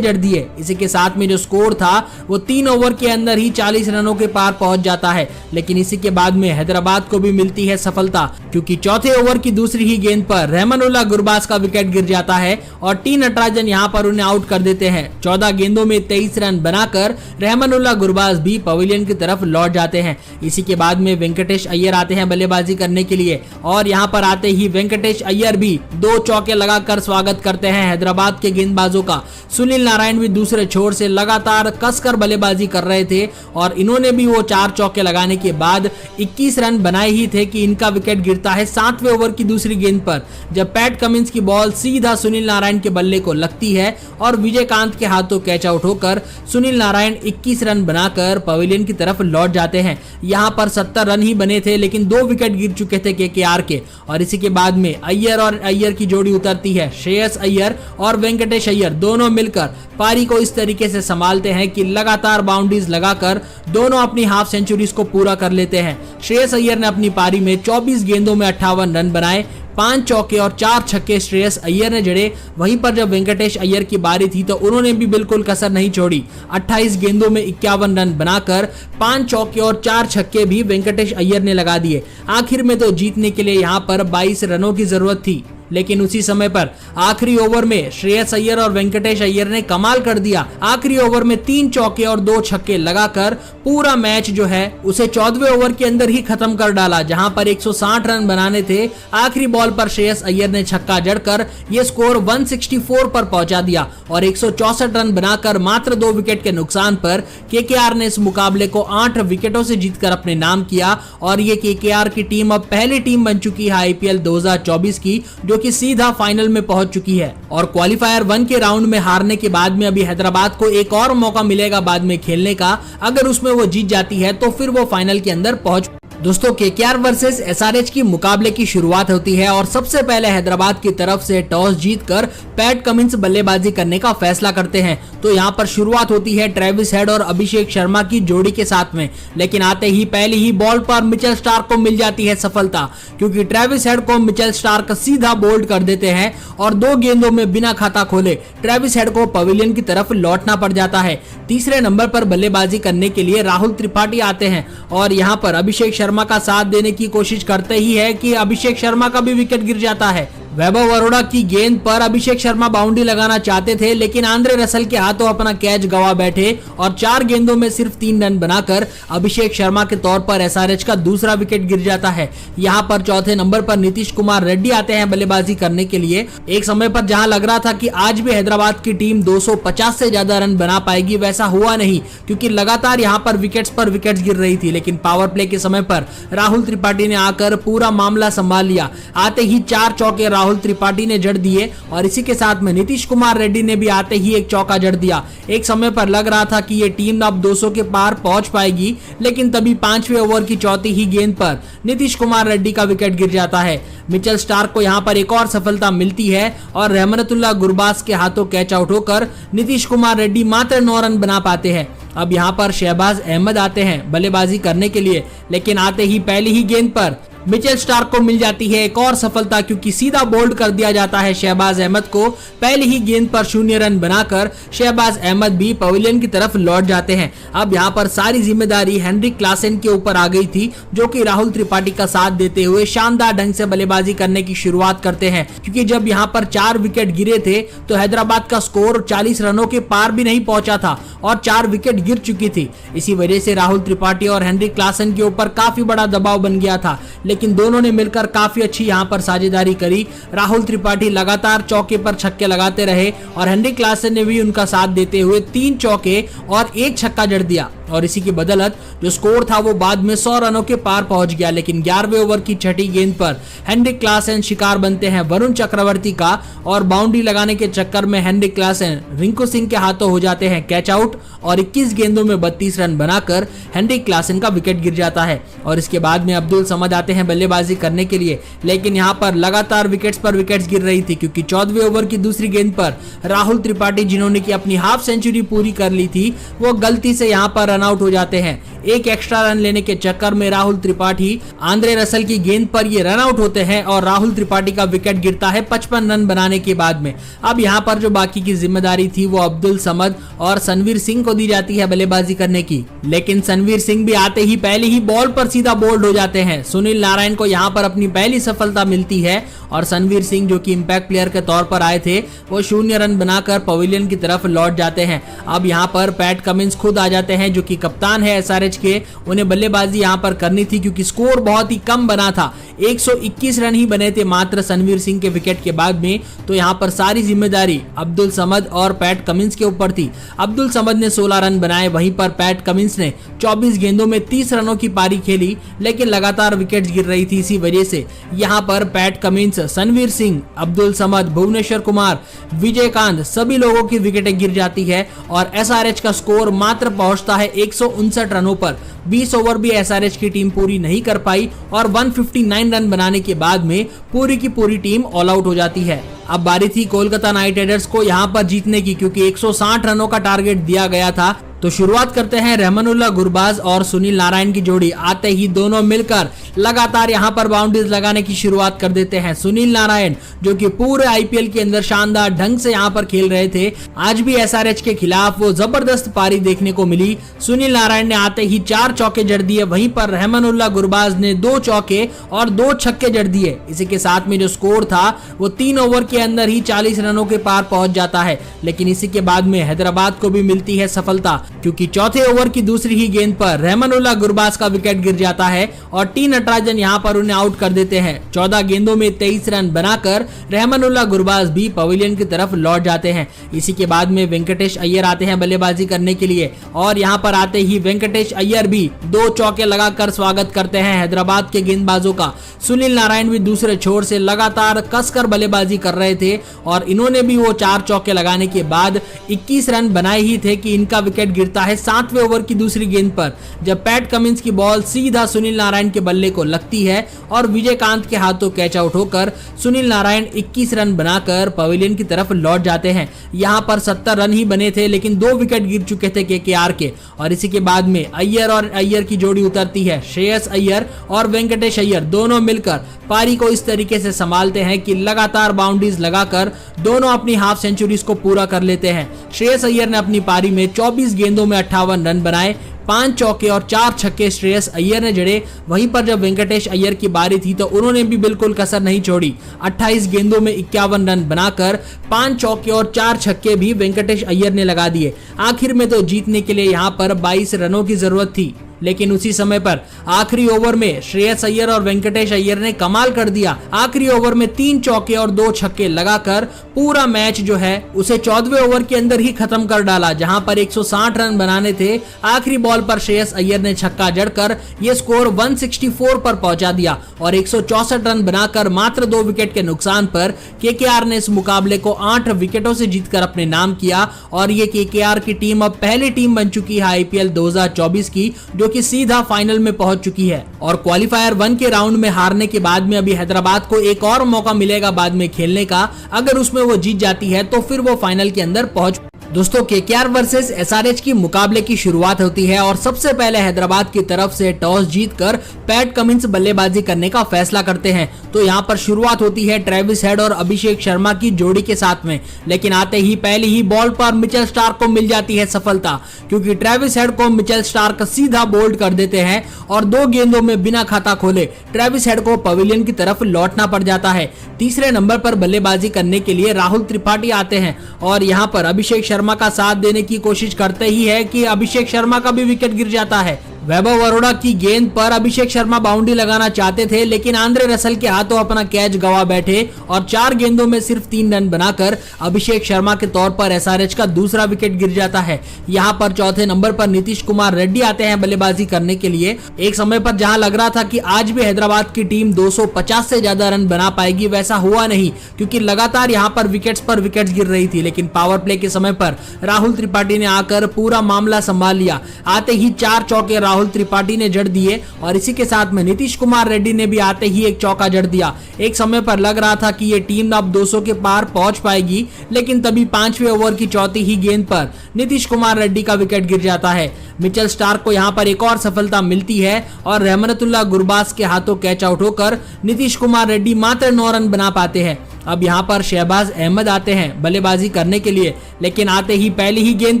जड़ दिए। इसी के साथ में जो स्कोर था वो 3 ओवर के अंदर ही 40 रनों के पार पहुंच जाता है। लेकिन इसी के बाद में हैदराबाद को भी मिलती है सफलता, क्योंकि चौथे ओवर की दूसरी ही गेंद पर रहमानुल्लाह गुरबाज का विकेट गिर जाता है और टी नटराजन यहां पर उन्हें आउट कर देते हैं। 14 गेंदों में 23 रन बनाकर रहमानुल्लाह गुरबाज भी पवेलियन की तरफ लौट जाते हैं। इसी के बाद में वेंकटेश अय्यर आते हैं बल्लेबाजी करने के लिए और यहां पर आते ही वेंकटेश अय्यर भी 2 चौके लगाकर स्वागत करते हैं हैदराबाद के गेंदबाजों का। सुनील नारायण भी दूसरे छोर से लगातार कसकर बल्लेबाजी कर रहे थे और इन्होंने भी वो 4 चौके लगाने के बाद 21 रन बनाए ही थे कि इनका विकेट गिरता है 7वें ओवर की दूसरी गेंद पर, जब पैट कमिंस की बॉल सीधा सुनील नारायण के बल्ले को लगती है और विजयकांत के हाथों कैच आउट होकर सुनील नारायण 21 रन बनाकर पवेलियन की तरफ लौट जाते हैं। यहां पर 70 रन ही बने थे, लेकिन 2 विकेट गिर चुके थे केकेआर के। और इसी के बाद में अय्यर और अय्यर की जोड़ी उतरती है। श्रेयस अय्यर और वेंकटेश अय्यर दोनों मिलकर पारी को इस तरीके से संभालते हैं कि लगातार बाउंड्रीज लगाकर दोनों अपनी हाफ सेंचुरीज को पूरा कर लेते हैं। श्रेयस अय्यर ने अपनी पारी में 24 गेंदों में 58 रन बनाए, 5 चौके और 4 छक्के श्रेयस अय्यर ने जड़े। वहीं पर जब वेंकटेश अय्यर की बारी थी तो उन्होंने भी बिल्कुल कसर नहीं छोड़ी। 28 गेंदों में 51 रन बनाकर 5 चौके और 4 छक्के भी वेंकटेश अय्यर ने लगा दिए। आखिर में तो जीतने के लिए यहाँ पर 22 रनों की जरूरत थी, लेकिन उसी समय पर आखिरी ओवर में श्रेयस अय्यर और वेंकटेश अय्यर ने कमाल कर दिया। आखिरी ओवर में 3 चौके और 2 छक्के लगाकर पूरा मैच जो है उसे 14वें ओवर के अंदर ही खत्म कर डाला, जहां पर 160 रन बनाने थे। आखिरी बॉल पर श्रेयस अय्यर ने छक्का जड़कर ये स्कोर 164 पर पहुंचा दिया और 164 रन बनाकर मात्र 2 विकेट के नुकसान पर केकेआर ने इस मुकाबले को 8 विकेटों से जीतकर अपने नाम किया। और ये केकेआर की टीम अब पहली टीम बन चुकी है आईपीएल 2024 की, जो कि सीधा फाइनल में पहुंच चुकी है। और क्वालिफायर 1 के राउंड में हारने के बाद में अभी हैदराबाद को एक और मौका मिलेगा बाद में खेलने का। अगर उसमें वो जीत जाती है तो फिर वो फाइनल के अंदर पहुंच। दोस्तों केकेआर वर्सेस एसआरएच की मुकाबले की शुरुआत होती है और सबसे पहले हैदराबाद की तरफ से टॉस जीतकर पैट कमिंस बल्लेबाजी करने का फैसला करते हैं। तो यहाँ पर शुरुआत होती है ट्रेविस हेड और अभिषेक शर्मा की जोड़ी के साथ में, लेकिन आते ही पहली ही बॉल पर मिचेल स्टार्क को मिल जाती है सफलता, क्योंकि ट्रेविस हेड को मिचेल स्टार्क सीधा बोल्ड कर देते हैं और 2 गेंदों में बिना खाता खोले ट्रेविस हेड को पवेलियन की तरफ लौटना पड़ जाता है। तीसरे नंबर पर बल्लेबाजी करने के लिए राहुल त्रिपाठी आते हैं और यहाँ पर अभिषेक शर्मा का साथ देने की कोशिश करते ही है कि अभिषेक शर्मा का भी विकेट गिर जाता है। वैभव अरोड़ा की गेंद पर अभिषेक शर्मा बाउंड्री लगाना चाहते थे, लेकिन आंद्रे रसल के हाथों अपना कैच गवा बैठे और 4 गेंदों में सिर्फ 3 रन बनाकर अभिषेक शर्मा के तौर पर एसआरएच का दूसरा विकेट गिर जाता है। यहाँ पर चौथे नंबर पर नीतीश कुमार रेड्डी आते हैं बल्लेबाजी करने के लिए। एक समय पर जहां लग रहा था कि आज भी हैदराबाद की टीम 250 से ज्यादा रन बना पाएगी, वैसा हुआ नहीं, क्योंकि लगातार यहाँ पर विकेट्स गिर रही थी। लेकिन पावर प्ले के समय पर राहुल त्रिपाठी ने आकर पूरा मामला संभाल लिया। आते ही 4 चौके राहुल त्रिपाठी ने जड़ दिए और इसी के साथ में नीतीश कुमार रेड्डी ने भी आते ही 1 चौका जड़ दिया। एक समय पर लग रहा था कि ये टीम अब 200 के पार पहुंच पाएगी, लेकिन तभी 5वें ओवर की चौथी ही गेंद पर नीतीश कुमार रेड्डी का विकेट गिर जाता है। मिचेल स्टार्क को यहां पर एक और सफलता मिलती है और रहमतुल्लाह गुरबाज के हाथों कैच आउट होकर नीतीश कुमार रेड्डी मात्र 9 रन बना पाते हैं। अब यहां पर शहबाज अहमद आते हैं बल्लेबाजी करने के लिए, लेकिन आते ही पहली ही गेंद पर मिचेल स्टार्क को मिल जाती है एक और सफलता, क्योंकि सीधा बोल्ड कर दिया जाता है शहबाज अहमद को। पहली ही गेंद पर 0 रन बनाकर शहबाज अहमद भी पवेलियन की तरफ लौट जाते हैं। अब यहाँ पर सारी जिम्मेदारी हेनरिक क्लासेन के ऊपर आ गई थी, जो कि राहुल त्रिपाठी का साथ देते हुए शानदार ढंग से बल्लेबाजी करने की शुरुआत करते हैं, क्योंकि जब यहाँ पर 4 विकेट गिरे थे तो हैदराबाद का स्कोर 40 रनों के पार भी नहीं पहुंचा था और 4 विकेट गिर चुकी थी। इसी वजह से राहुल त्रिपाठी और हेनरिक क्लासेन के ऊपर काफी बड़ा दबाव बन गया था, लेकिन दोनों ने मिलकर काफी अच्छी यहां पर साझेदारी करी। राहुल त्रिपाठी लगातार चौके पर छक्के लगाते रहे और हेनरिक क्लासेन ने भी उनका साथ देते हुए 3 चौके और 1 छक्का जड़ दिया और इसी की बदौलत जो स्कोर था वो बाद में 100 रनों के पार पहुंच गया। लेकिन 11वें ओवर की छठी गेंद पर हेनरिक क्लासेन शिकार बनते हैं वरुण चक्रवर्ती का और बाउंड्री लगाने के चक्कर में हेनरिक क्लासेन रिंकू सिंह के हाथों हो जाते हैं कैच आउट और 21 गेंदों में 32 रन बनाकर हेनरिक क्लासेन का विकेट गिर जाता है। और इसके बाद में अब्दुल समद आते हैं बल्लेबाजी करने के लिए, लेकिन यहाँ पर लगातार विकेट्स पर विकेट्स गिर रही थी क्योंकि 14वें ओवर की दूसरी गेंद पर राहुल त्रिपाठी जिन्होंने की अपनी हाफ सेंचुरी पूरी कर ली थी वो गलती से यहाँ पर रन आउट हो जाते हैं। एक एक्स्ट्रा रन लेने के चक्कर में राहुल त्रिपाठी आंद्रे रसल की गेंद पर ये रन आउट होते हैं और राहुल त्रिपाठी का विकेट गिरता है 55 रन बनाने के बाद में। अब यहाँ पर जो बाकी की जिम्मेदारी थी वो अब्दुल समद और सनवीर सिंह को दी जाती है बल्लेबाजी करने की, लेकिन सनवीर सिंह भी आते ही पहले ही बॉल पर सीधा बोल्ड हो जाते हैं। सुनील नारायण को यहाँ पर अपनी पहली सफलता मिलती है और सनवीर सिंह जो कि इंपैक्ट प्लेयर के तौर पर आए थे वो 0 रन बनाकर पवेलियन की तरफ लौट जाते हैं। अब यहाँ पर पैट कमिंस खुद आ जाते हैं जो कि कप्तान है एसआरएच के, उन्हें बल्लेबाजी यहाँ पर करनी थी क्योंकि स्कोर बहुत ही कम बना था, 121 रन ही बने थे मात्र सनवीर सिंह के विकेट के बाद में। तो यहाँ पर सारी जिम्मेदारी अब्दुल समद और पैट कमिंस के ऊपर थी। अब्दुल समद ने 16 रन बनाए, वहीं पर पैट कमिंस ने 24 गेंदों में 30 रनों की पारी खेली, लेकिन लगातार विकेट्स गिर रही थी। इसी वजह से यहाँ पर पैट कमिंस, सनवीर सिंह, अब्दुल समद, भुवनेश्वर कुमार, विजयकांत सभी लोगों की विकेटें गिर जाती है और एसआरएच का स्कोर मात्र पहुंचता है 159 रनों पर। 20 ओवर भी एसआरएच की टीम पूरी नहीं कर पाई और 159 रन बनाने के बाद में पूरी की पूरी टीम ऑल आउट हो जाती है। अब बारी थी कोलकाता नाइट राइडर्स को यहाँ पर जीतने की क्योंकि 160 रनों का टारगेट दिया गया था। तो शुरुआत करते हैं रहमानुल्लाह गुरबाज और सुनील नारायण की जोड़ी। आते ही दोनों मिलकर लगातार यहाँ पर बाउंड्रीज लगाने की शुरुआत कर देते हैं। सुनील नारायण जो कि पूरे आईपीएल के अंदर शानदार ढंग से यहाँ पर खेल रहे थे, आज भी एसआरएच के खिलाफ वो जबरदस्त पारी देखने को मिली। सुनील नारायण ने आते ही 4 चौके जड़ दिए, वहीं पर रहमानुल्लाह गुरबाज ने 2 चौके और 2 छक्के जड़ दिए। इसी के साथ में जो स्कोर था वो 3 ओवर के अंदर ही 40 रनों के पार पहुंच जाता है। लेकिन इसी के बाद में हैदराबाद को भी मिलती है सफलता क्योंकि चौथे ओवर की दूसरी ही गेंद पर रहमानुल्लाह गुरबाज का विकेट गिर जाता है और टी नटराजन यहाँ पर उन्हें आउट कर देते हैं। 14 गेंदों में 23 रन बनाकर रहमानुल्लाह गुरबाज भी पवेलियन की तरफ लौट जाते हैं। इसी के बाद में वेंकटेश अय्यर आते हैं बल्लेबाजी करने के लिए और यहाँ पर आते ही वेंकटेश अय्यर भी 2 चौके लगाकर स्वागत करते हैं हैदराबाद के गेंदबाजों का। सुनील नारायण भी दूसरे छोर से लगातार कसकर बल्लेबाजी कर रहे थे और इन्होंने भी वो 4 चौके लगाने के बाद 21 रन बनाए ही थे कि इनका विकेट गिरता है 7वें ओवर की दूसरी गेंद पर, जब पैट कमिंस की बॉल सीधा सुनील नारायण के बल्ले को लगती है और विजयकांत के हाथों कैच आउट होकर सुनील नारायण 21 रन बनाकर पवेलियन की तरफ लौट जाते हैं। यहाँ पर 70 रन ही बने थे लेकिन 2 विकेट गिर चुके थे केकेआर के और इसी के बाद में अय्यर और अय्यर की जोड़ी उतरती है। श्रेयस अय्यर और वेंकटेश अय्यर दोनों मिलकर पारी को इस तरीके से संभालते हैं कि लगातार बाउंड्रीज लगाकर दोनों अपनी हाफ सेंचुरीज को पूरा कर लेते हैं। श्रेयस अय्यर ने अपनी पारी में 24 गेंदों में 58 रन बनाए, 5 चौके और 4 छक्के श्रेयस अय्यर ने जड़े। वहीं पर जब वेंकटेश अय्यर की बारी थी तो उन्होंने भी बिल्कुल कसर नहीं छोड़ी, 28 गेंदों में 51 रन बनाकर 5 चौके और 4 छक्के भी वेंकटेश अय्यर ने लगा दिए। आखिर में तो जीतने के लिए यहाँ पर 22 रनों की जरूरत थी, लेकिन उसी समय पर आखिरी ओवर में श्रेयस अय्यर और वेंकटेश अय्यर ने कमाल कर दिया। आखिरी ओवर में 3 चौके और 2 छक्के लगाकर पूरा मैच जो है उसे 14वें ओवर के अंदर ही खत्म कर डाला, जहां पर 160 रन बनाने थे। आखिरी बॉल पर श्रेयस अय्यर ने छक्का जड़कर ये स्कोर 164 पर पहुंचा दिया और 164 रन बनाकर मात्र 2 विकेट के नुकसान पर केकेआर ने इस मुकाबले को 8 विकेटों से जीतकर अपने नाम किया और ये केकेआर की टीम अब पहली टीम बन चुकी है आईपीएल 2024 की जो कि सीधा फाइनल में पहुंच चुकी है। और क्वालिफायर 1 के राउंड में हारने के बाद में अभी हैदराबाद को एक और मौका मिलेगा बाद में खेलने का। अगर उसमें वो जीत जाती है तो फिर वो फाइनल के अंदर पहुंच। दोस्तों केकेआर वर्सेस एसआरएच की मुकाबले की शुरुआत होती है और सबसे पहले हैदराबाद की तरफ से टॉस जीतकर पैट कमिंस बल्लेबाजी करने का फैसला करते हैं। तो यहाँ पर शुरुआत होती है ट्रेविस हेड और अभिषेक शर्मा की जोड़ी के साथ में, लेकिन आते ही पहली ही बॉल पर मिचेल स्टार्क को मिल जाती है सफलता, क्योंकि ट्रेविस हेड को मिचेल स्टार्क सीधा बोल्ड कर देते हैं और 2 गेंदों में बिना खाता खोले ट्रेविस हेड को पवेलियन की तरफ लौटना पड़ जाता है। तीसरे नंबर पर बल्लेबाजी करने के लिए राहुल त्रिपाठी आते हैं और यहाँ पर अभिषेक शर्मा का साथ देने की कोशिश करते ही है कि अभिषेक शर्मा का भी विकेट गिर जाता है। वैभव अरोड़ा की गेंद पर अभिषेक शर्मा बाउंड्री लगाना चाहते थे, लेकिन आंद्रे रसल के हाथों अपना कैच गवा बैठे और 4 गेंदों में सिर्फ 3 रन बनाकर अभिषेक शर्मा के तौर पर एसआरएच का दूसरा विकेट गिर जाता है। यहाँ पर चौथे नंबर पर नीतीश कुमार रेड्डी आते हैं बल्लेबाजी करने के लिए। एक समय पर जहां लग रहा था कि आज भी हैदराबाद की टीम 250 से ज्यादा रन बना पाएगी, वैसा हुआ नहीं, क्योंकि लगातार यहां पर विकेट्स गिर रही थी। लेकिन पावर प्ले के समय पर राहुल त्रिपाठी ने आकर पूरा मामला संभाल लिया। आते ही 4 चौके राहुल त्रिपाठी ने जड़ दिए और इसी के साथ में नीतीश कुमार रेड्डी ने भी आते ही एक चौका जड़ दिया। एक समय पर लग रहा था कि ये टीम अब 200 के पार पहुंच पाएगी, लेकिन तभी 5वें ओवर की चौथी ही गेंद पर नीतीश कुमार रेड्डी का विकेट गिर जाता है। मिचेल स्टार्क को यहां पर एक और सफलता मिलती है और रहमतुल्लाह गुरबाज के हाथों कैच आउट होकर नीतीश कुमार रेड्डी मात्र 9 रन बना पाते हैं। अब यहां पर शहबाज अहमद आते हैं बल्लेबाजी करने के लिए, लेकिन आते ही पहली ही गेंद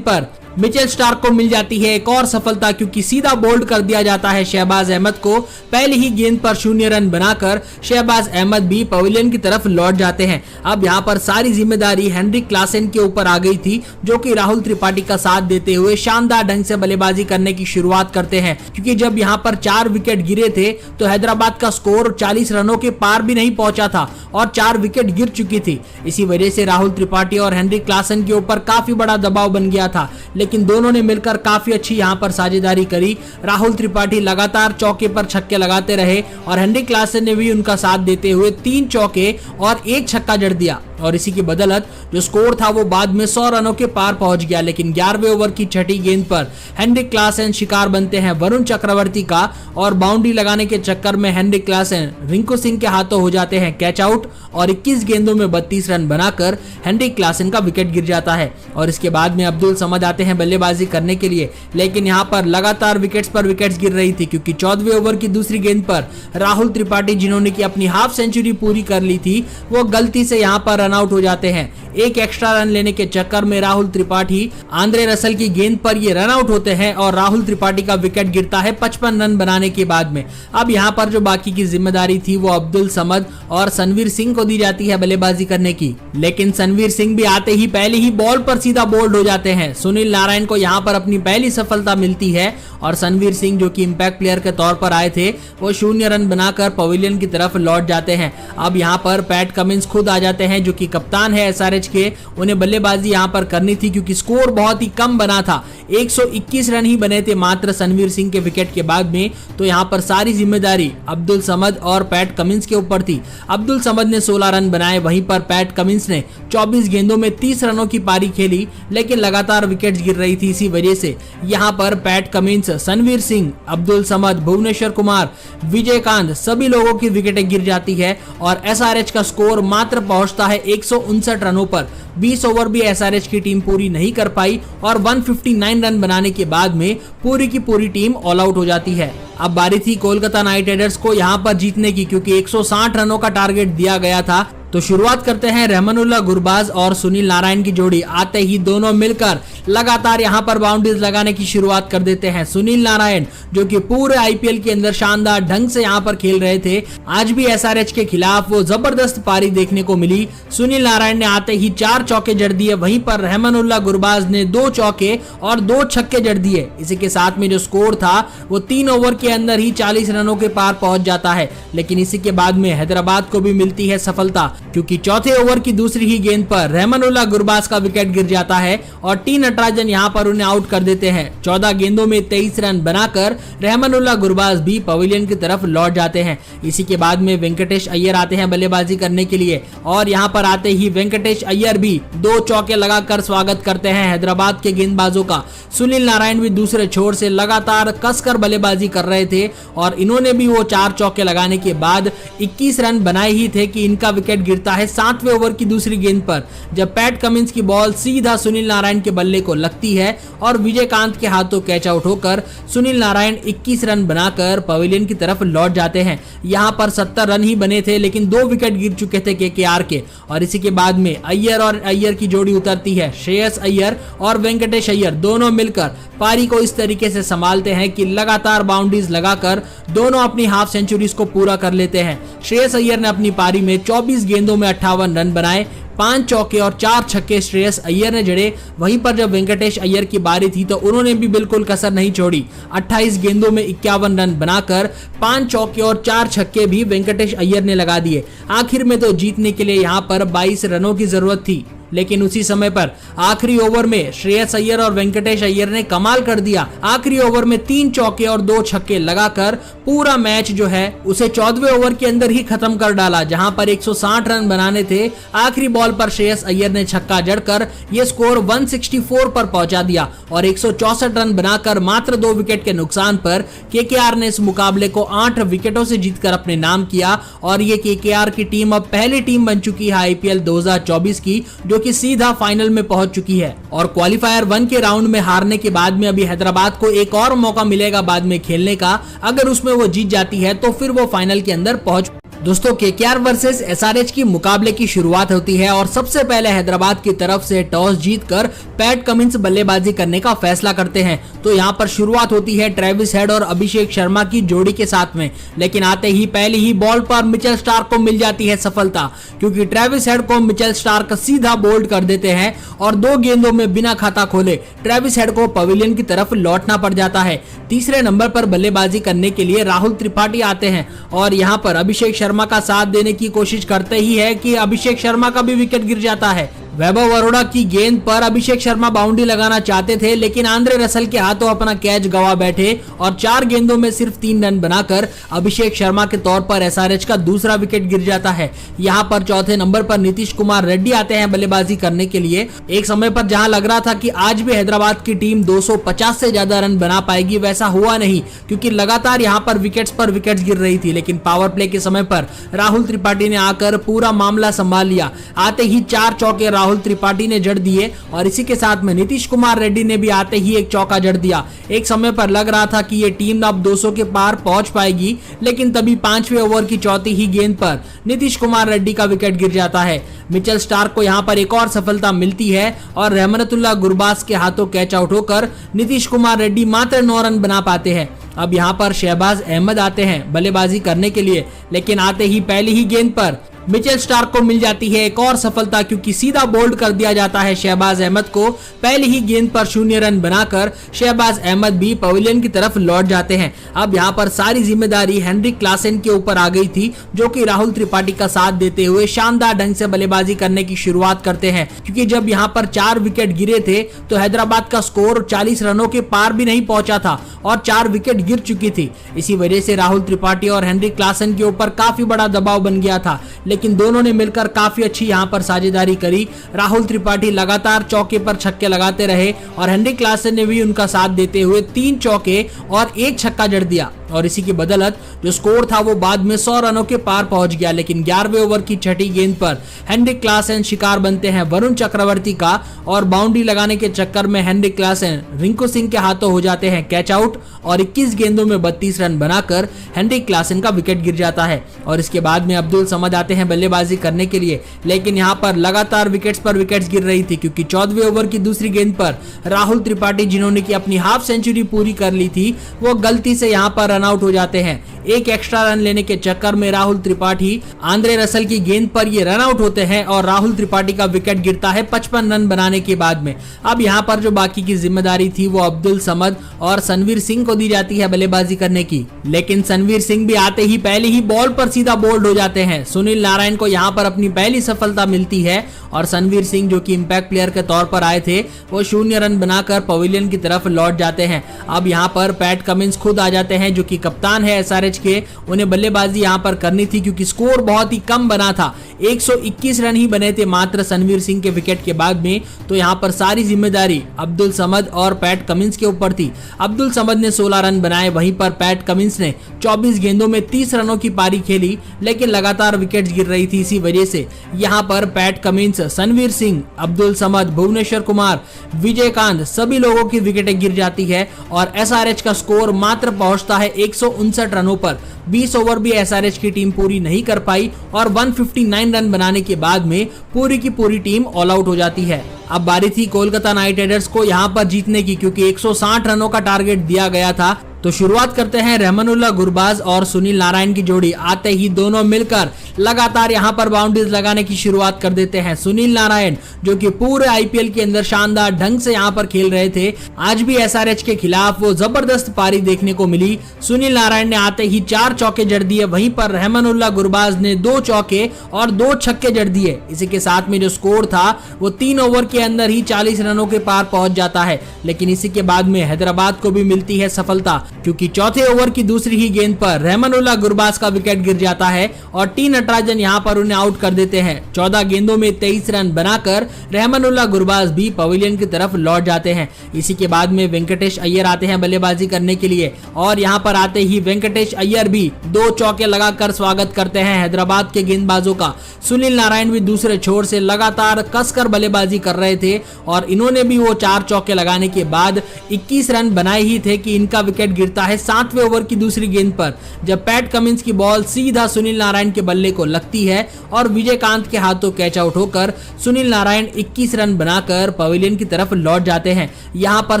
पर मिचेल स्टार्क को मिल जाती है एक और सफलता, क्योंकि सीधा बोल्ड कर दिया जाता है शहबाज अहमद को। पहली ही गेंद पर 0 रन बनाकर शहबाज अहमद भी पवेलियन की तरफ लौट जाते हैं। अब यहां पर सारी जिम्मेदारी हेनरिक क्लासेन के ऊपर आ गई थी, जो कि राहुल त्रिपाठी का साथ देते हुए शानदार ढंग से बल्लेबाजी करने की शुरुआत करते हैं। क्योंकि जब यहां पर 4 विकेट गिरे थे तो हैदराबाद का स्कोर 40 रनों के पार भी नहीं पहुंचा था और 4 विकेट गिर चुकी थी। इसी वजह से राहुल त्रिपाठी और हेनरिक क्लासेन के ऊपर काफी बड़ा दबाव बन गया था, लेकिन दोनों ने मिलकर काफी अच्छी यहां पर साझेदारी करी। राहुल त्रिपाठी लगातार चौके पर छक्के लगाते रहे और हेनरिक क्लासेन ने भी उनका साथ देते हुए 3 चौके और 1 छक्का जड़ दिया और इसी की बदौलत जो स्कोर था वो बाद में 100 रनों के पार पहुंच गया। लेकिन 11वें ओवर की छठी गेंद पर हेनरिक क्लासेन शिकार बनते हैं वरुण चक्रवर्ती का और बाउंड्री लगाने के चक्कर में हेनरिक क्लासेन रिंकू सिंह के हाथों हो जाते हैं कैच आउट और 21 गेंदों में 32 रन बनाकर हेनरिक क्लासेन का विकेट गिर जाता है। और इसके बाद में अब्दुल समद आते हैं बल्लेबाजी करने के लिए, लेकिन यहां पर लगातार विकेट्स गिर रही थी, क्योंकि 14वें ओवर की दूसरी गेंद पर राहुल त्रिपाठी, जिन्होंने की अपनी हाफ सेंचुरी पूरी कर ली थी, वो गलती से यहां पर रन आउट हो जाते हैं। एक एक्स्ट्रा रन लेने के चक्कर में राहुल त्रिपाठी आंद्रे रसल की गेंद पर ये रन आउट होते हैं और राहुल त्रिपाठी का विकेट गिरता है 55 रन बनाने के बाद में। अब यहाँ पर जो बाकी की जिम्मेदारी थी वो अब्दुल समद और सनवीर सिंह को दी जाती है बल्लेबाजी करने की, लेकिन सनवीर सिंह भी आते ही पहले ही बॉल पर सीधा बोल्ड हो जाते हैं। सुनील नारायण को यहाँ पर अपनी पहली सफलता मिलती है और सनवीर सिंह, जो कि इंपैक्ट प्लेयर के तौर पर आए थे, वो 0 रन बनाकर पवेलियन की तरफ लौट जाते हैं। अब यहाँ पर पैट कमिंस खुद आ जाते हैं, जो कि कप्तान है एसआरएच के। उन्हें बल्लेबाजी यहाँ पर करनी थी क्योंकि स्कोर बहुत ही कम बना था, 121 रन ही बने थे मात्र सनवीर सिंह के विकेट के बाद में। तो यहाँ पर सारी जिम्मेदारी अब्दुल समद और पैट कमिंस के ऊपर थी। अब्दुल समद ने 16 रन बनाए, वहीं पर पैट कमिंस ने 24 गेंदों में 30 रनों की पारी खेली, लेकिन लगातार विकेट्स गिर रही थी। इसी वजह से यहाँ पर पैट कमिंस, सनवीर सिंह, अब्दुल समद, भुवनेश्वर कुमार, विजयकांत, सभी लोगों की विकेटें गिर जाती है और एसआरएच का स्कोर मात्र पहुंचता है 159 रनों पर। 20 ओवर भी एसआरएच की टीम पूरी नहीं कर पाई और 159 रन बनाने के बाद में पूरी की पूरी टीम ऑल आउट हो जाती है। अब बारी थी कोलकाता नाइट राइडर्स को यहाँ पर जीतने की, क्योंकि 160 रनों का टारगेट दिया गया था। तो शुरुआत करते हैं रहमानुल्लाह गुरबाज और सुनील नारायण की जोड़ी। आते ही दोनों मिलकर लगातार यहां पर बाउंड्रीज लगाने की शुरुआत कर देते हैं। सुनील नारायण, जो कि पूरे आईपीएल के अंदर शानदार ढंग से यहां पर खेल रहे थे, आज भी एसआरएच के खिलाफ वो जबरदस्त पारी देखने को मिली। सुनील नारायण ने आते ही 4 चौके जड़ दिए, वहीं पर रहमानुल्लाह गुरबाज ने 2 चौके और 2 छक्के जड़ दिए। इसी के साथ में जो स्कोर था वो 3 ओवर के अंदर ही 40 रनों के पार पहुंच जाता है। लेकिन इसी के बाद में हैदराबाद को भी मिलती है सफलता, क्योंकि चौथे ओवर की दूसरी ही गेंद पर रहमानुल्लाह गुरबाज का विकेट गिर जाता है और टी नटराजन यहां पर उन्हें आउट कर देते हैं। 14 गेंदों में 23 रन बनाकर रहमानुल्लाह गुरबाज भी पवेलियन की तरफ लौट जाते हैं। इसी के बाद में वेंकटेश अय्यर आते हैं बल्लेबाजी करने के लिए और यहां पर आते ही वेंकटेश अय्यर भी 2 चौके लगाकर स्वागत करते हैं हैदराबाद के गेंदबाजों का। सुनील नारायण भी दूसरे छोर से लगातार कसकर बल्लेबाजी कर रहे थे और इन्होंने भी वो 4 चौके लगाने के बाद 21 रन बनाए ही थे कि इनका विकेट गिरता है 7वें ओवर की दूसरी गेंद पर, जब पैट कमिंस की बॉल सीधा सुनील नारायण के बल्ले को लगती है और विजयकांत के हाथों कैच आउट होकर सुनील नारायण 21 रन बनाकर पवेलियन की तरफ लौट जाते हैं। यहां पर 70 रन ही बने थे, लेकिन 2 विकेट गिर चुके थे केकेआर के और इसी के बाद में अय्यर और अय्यर की जोड़ी उतरती है। श्रेयस अय्यर और वेंकटेश अय्यर दोनों मिलकर पारी को इस तरीके से संभालते हैं कि लगातार बाउंड्रीज लगाकर दोनों अपनी हाफ सेंचुरीज को पूरा कर लेते हैं। श्रेयस अय्यर ने अपनी पारी में 24 गेंद गेंदों में 58 रन बनाए, 5 चौके और 4 छक्के श्रेयस अय्यर ने जड़े। वहीं पर जब वेंकटेश अय्यर की बारी थी तो उन्होंने भी बिल्कुल कसर नहीं छोड़ी। 28 गेंदों में 51 रन बनाकर 5 चौके और 4 छक्के भी वेंकटेश अय्यर ने लगा दिए। आखिर में तो जीतने के लिए यहां पर 22 रनों की जरूरत थी, लेकिन उसी समय पर आखिरी ओवर में श्रेयस अय्यर और वेंकटेश अय्यर ने कमाल कर दिया। आखिरी ओवर में 3 चौके और 2 छक्के लगाकर पूरा मैच जो है उसे 14वें ओवर के अंदर ही खत्म कर डाला, जहां पर 160 रन बनाने थे। आखिरी बॉल पर श्रेयस अय्यर ने छक्का जड़कर ये स्कोर 164 पर पहुंचा दिया और 164 रन बनाकर मात्र 2 विकेट के नुकसान पर केकेआर ने इस मुकाबले को 8 विकेटों से जीतकर अपने नाम किया। और ये केकेआर की टीम अब पहली टीम बन चुकी है आईपीएल 2024 की जो कि सीधा फाइनल में पहुंच चुकी है। और क्वालिफायर 1 के राउंड में हारने के बाद में अभी हैदराबाद को एक और मौका मिलेगा बाद में खेलने का। अगर उसमें वो जीत जाती है तो फिर वो फाइनल के अंदर पहुंच। दोस्तों, केकेआर वर्सेस एसआरएच की मुकाबले की शुरुआत होती है और सबसे पहले हैदराबाद की तरफ से टॉस जीतकर पैट कमिंस बल्लेबाजी करने का फैसला करते हैं। तो यहाँ पर शुरुआत होती है ट्रेविस हेड और अभिषेक शर्मा की जोड़ी के साथ में, लेकिन आते ही पहली ही बॉल पर मिचेल स्टार्क को मिल जाती है सफलता, क्योंकि ट्रेविस हेड को मिचेल स्टार्क सीधा बोल्ड कर देते हैं और 2 गेंदों में बिना खाता खोले ट्रेविस हेड को पवेलियन की तरफ लौटना पड़ जाता है। तीसरे नंबर पर बल्लेबाजी करने के लिए राहुल त्रिपाठी आते हैं और यहाँ पर अभिषेक शर्मा का साथ देने की कोशिश करते ही है कि अभिषेक शर्मा का भी विकेट गिर जाता है। वैभव अरोड़ा की गेंद पर अभिषेक शर्मा बाउंड्री लगाना चाहते थे, लेकिन आंद्रे रसल के हाथों अपना कैच गवा बैठे और 4 गेंदों में सिर्फ 3 रन बनाकर अभिषेक शर्मा के तौर पर एसआरएच का दूसरा विकेट गिर जाता है। यहाँ पर चौथे नंबर पर नीतीश कुमार रेड्डी आते हैं बल्लेबाजी करने के लिए। एक समय पर जहां लग रहा था कि आज भी हैदराबाद की टीम 250 से ज्यादा रन बना पाएगी, वैसा हुआ नहीं, क्योंकि लगातार यहाँ पर विकेट्स गिर रही थी। लेकिन पावर प्ले के समय पर राहुल त्रिपाठी ने आकर पूरा मामला संभाल लिया। आते ही 4 चौके राहुल त्रिपाठी ने जड़ दिए और इसी के साथ में नीतीश कुमार रेड्डी ने भी आते ही एक चौका जड़ दिया। एक समय पर लग रहा था कि ये टीम अब 200 के पार पहुंच पाएगी, लेकिन तभी 5वें ओवर की चौथी ही गेंद पर नीतीश कुमार रेड्डी का विकेट गिर जाता है। मिचेल स्टार्क को यहां पर एक और सफलता मिलती है और रहमतुल्लाह गुरबाज के हाथों कैच आउट होकर नीतीश कुमार रेड्डी मात्र 9 रन बना पाते हैं। अब यहां पर शहबाज अहमद आते हैं बल्लेबाजी करने के लिए, लेकिन आते ही पहली ही गेंद पर मिचेल स्टार्क को मिल जाती है एक और सफलता, क्योंकि सीधा बोल्ड कर दिया जाता है शहबाज अहमद को। पहली ही गेंद पर 0 रन बनाकर शहबाज अहमद भी पवेलियन की तरफ लौट जाते हैं। अब यहाँ पर सारी जिम्मेदारी हेनरिक क्लासेन के ऊपर आ गई थी, जो कि राहुल त्रिपाठी का साथ देते हुए शानदार ढंग से बल्लेबाजी करने की शुरुआत करते हैं। क्योंकि जब यहाँ पर 4 विकेट गिरे थे तो हैदराबाद का स्कोर 40 रनों के पार भी नहीं पहुंचा था और 4 विकेट गिर चुकी थी। इसी वजह से राहुल त्रिपाठी और हेनरिक क्लासेन के ऊपर काफी बड़ा दबाव बन गया था, लेकिन दोनों ने मिलकर काफी अच्छी यहां पर साझेदारी करी। राहुल त्रिपाठी लगातार चौके पर छक्के लगाते रहे और हेनरिक क्लासेन ने भी उनका साथ देते हुए 3 चौके और 1 छक्का जड़ दिया और इसी की बदौलत जो स्कोर था वो बाद में 100 रनों के पार पहुंच गया। लेकिन 11वें ओवर की छठी गेंद पर हेनरिक क्लासेन शिकार बनते हैं वरुण चक्रवर्ती का और बाउंड्री लगाने के चक्कर में हेनरिक क्लासेन रिंकू सिंह के हाथों हो जाते हैं कैच आउट और 21 गेंदों में 32 रन बनाकर हेनरिक क्लासेन का विकेट गिर जाता है। और इसके बाद में अब्दुल समद आते हैं बल्लेबाजी करने के लिए, लेकिन यहाँ पर लगातार विकेट्स पर विकेट्स गिर रही थी, क्योंकि 14वें ओवर की दूसरी गेंद पर राहुल त्रिपाठी, जिन्होंने की अपनी हाफ सेंचुरी पूरी कर ली थी, वो गलती से यहाँ पर रन आउट हो जाते हैं। एक एक्स्ट्रा रन लेने के चक्कर में राहुल त्रिपाठी आंद्रे रसल की गेंद पर ये रन आउट होते हैं और राहुल त्रिपाठी का विकेट गिरता है 55 रन बनाने के बाद में। अब यहाँ पर जो बाकी की जिम्मेदारी थी वो अब्दुल समद और सनवीर सिंह को दी जाती है बल्लेबाजी करने की, लेकिन सनवीर सिंह भी आते ही पहली ही बॉल पर सीधा बोल्ड हो जाते हैं। सुनील नारायण को यहाँ पर अपनी पहली सफलता मिलती है और सनवीर सिंह, जो कि इंपैक्ट प्लेयर के तौर पर आए थे, वो 0 रन बनाकर पवेलियन की तरफ लौट जाते हैं। अब यहाँ पर पैट कमिंस खुद आ जाते हैं, जो कि कप्तान है एसआरएच के। उन्हें बल्लेबाजी यहाँ पर करनी थी क्योंकि स्कोर बहुत ही कम बना था, 121 रन ही बने थे मात्र सनवीर सिंह के विकेट के बाद में। तो यहाँ पर सारी जिम्मेदारी अब्दुल समद और पैट कमिंस के ऊपर थी। अब्दुल समद ने 16 रन बनाए, वहीं पर पैट कमिंस ने 24 गेंदों में 30 रनों की पारी खेली, लेकिन लगातार विकेट गिर रही थी। इसी वजह से यहाँ पर पैट कमिंस, सनवीर सिंह, अब्दुल समद, भुवनेश्वर कुमार, विजयकांत, सभी लोगों की विकेटें गिर जाती है और एसआरएच का स्कोर मात्र पहुंचता है 159 रनों पर। 20 ओवर भी एसआरएच की टीम पूरी नहीं कर पाई और 159 रन बनाने के बाद में पूरी की पूरी टीम ऑल आउट हो जाती है। अब बारी थी कोलकाता नाइट राइडर्स को यहाँ पर जीतने की, क्योंकि 160 रनों का टारगेट दिया गया था। तो शुरुआत करते हैं रहमानुल्लाह गुरबाज और सुनील नारायण की जोड़ी। आते ही दोनों मिलकर लगातार यहाँ पर बाउंड्रीज लगाने की शुरुआत कर देते हैं। सुनील नारायण जो कि पूरे आईपीएल के अंदर शानदार ढंग से यहाँ पर खेल रहे थे, आज भी एसआरएच के खिलाफ वो जबरदस्त पारी देखने को मिली। सुनील नारायण ने आते ही 4 चौके जड़ दिए, वहीं पर रहमानुल्लाह गुरबाज ने 2 चौके और 2 छक्के जड़ दिए। इसी के साथ में जो स्कोर था वो 3 ओवर के अंदर ही 40 रनों के पार पहुंच जाता है। लेकिन इसी के बाद में हैदराबाद को भी मिलती है सफलता, क्योंकि चौथे ओवर की दूसरी ही गेंद पर रहमानुल्लाह गुरबाज का विकेट गिर जाता है और टी नटराजन यहां पर उन्हें आउट कर देते हैं। 14 गेंदों में 23 रन बनाकर रहमानुल्लाह गुरबाज भी पवेलियन की तरफ लौट जाते हैं। इसी के बाद में वेंकटेश अय्यर आते हैं बल्लेबाजी करने के लिए और यहां पर आते ही वेंकटेश अय्यर भी 2 चौके लगाकर स्वागत करते हैं हैदराबाद के गेंदबाजों का। सुनील नारायण भी दूसरे छोर से लगातार कसकर बल्लेबाजी कर रहे थे और इन्होंने भी वो 4 चौके लगाने के बाद 21 रन बनाए ही थे कि इनका विकेट गिरता है 7वें ओवर की दूसरी गेंद पर, जब पैट कमिंस की बॉल सीधा सुनील नारायण के बल्ले को लगती है और विजयकांत के हाथों कैच आउट होकर सुनील नारायण 21 रन बनाकर पवेलियन की तरफ लौट जाते हैं। यहाँ पर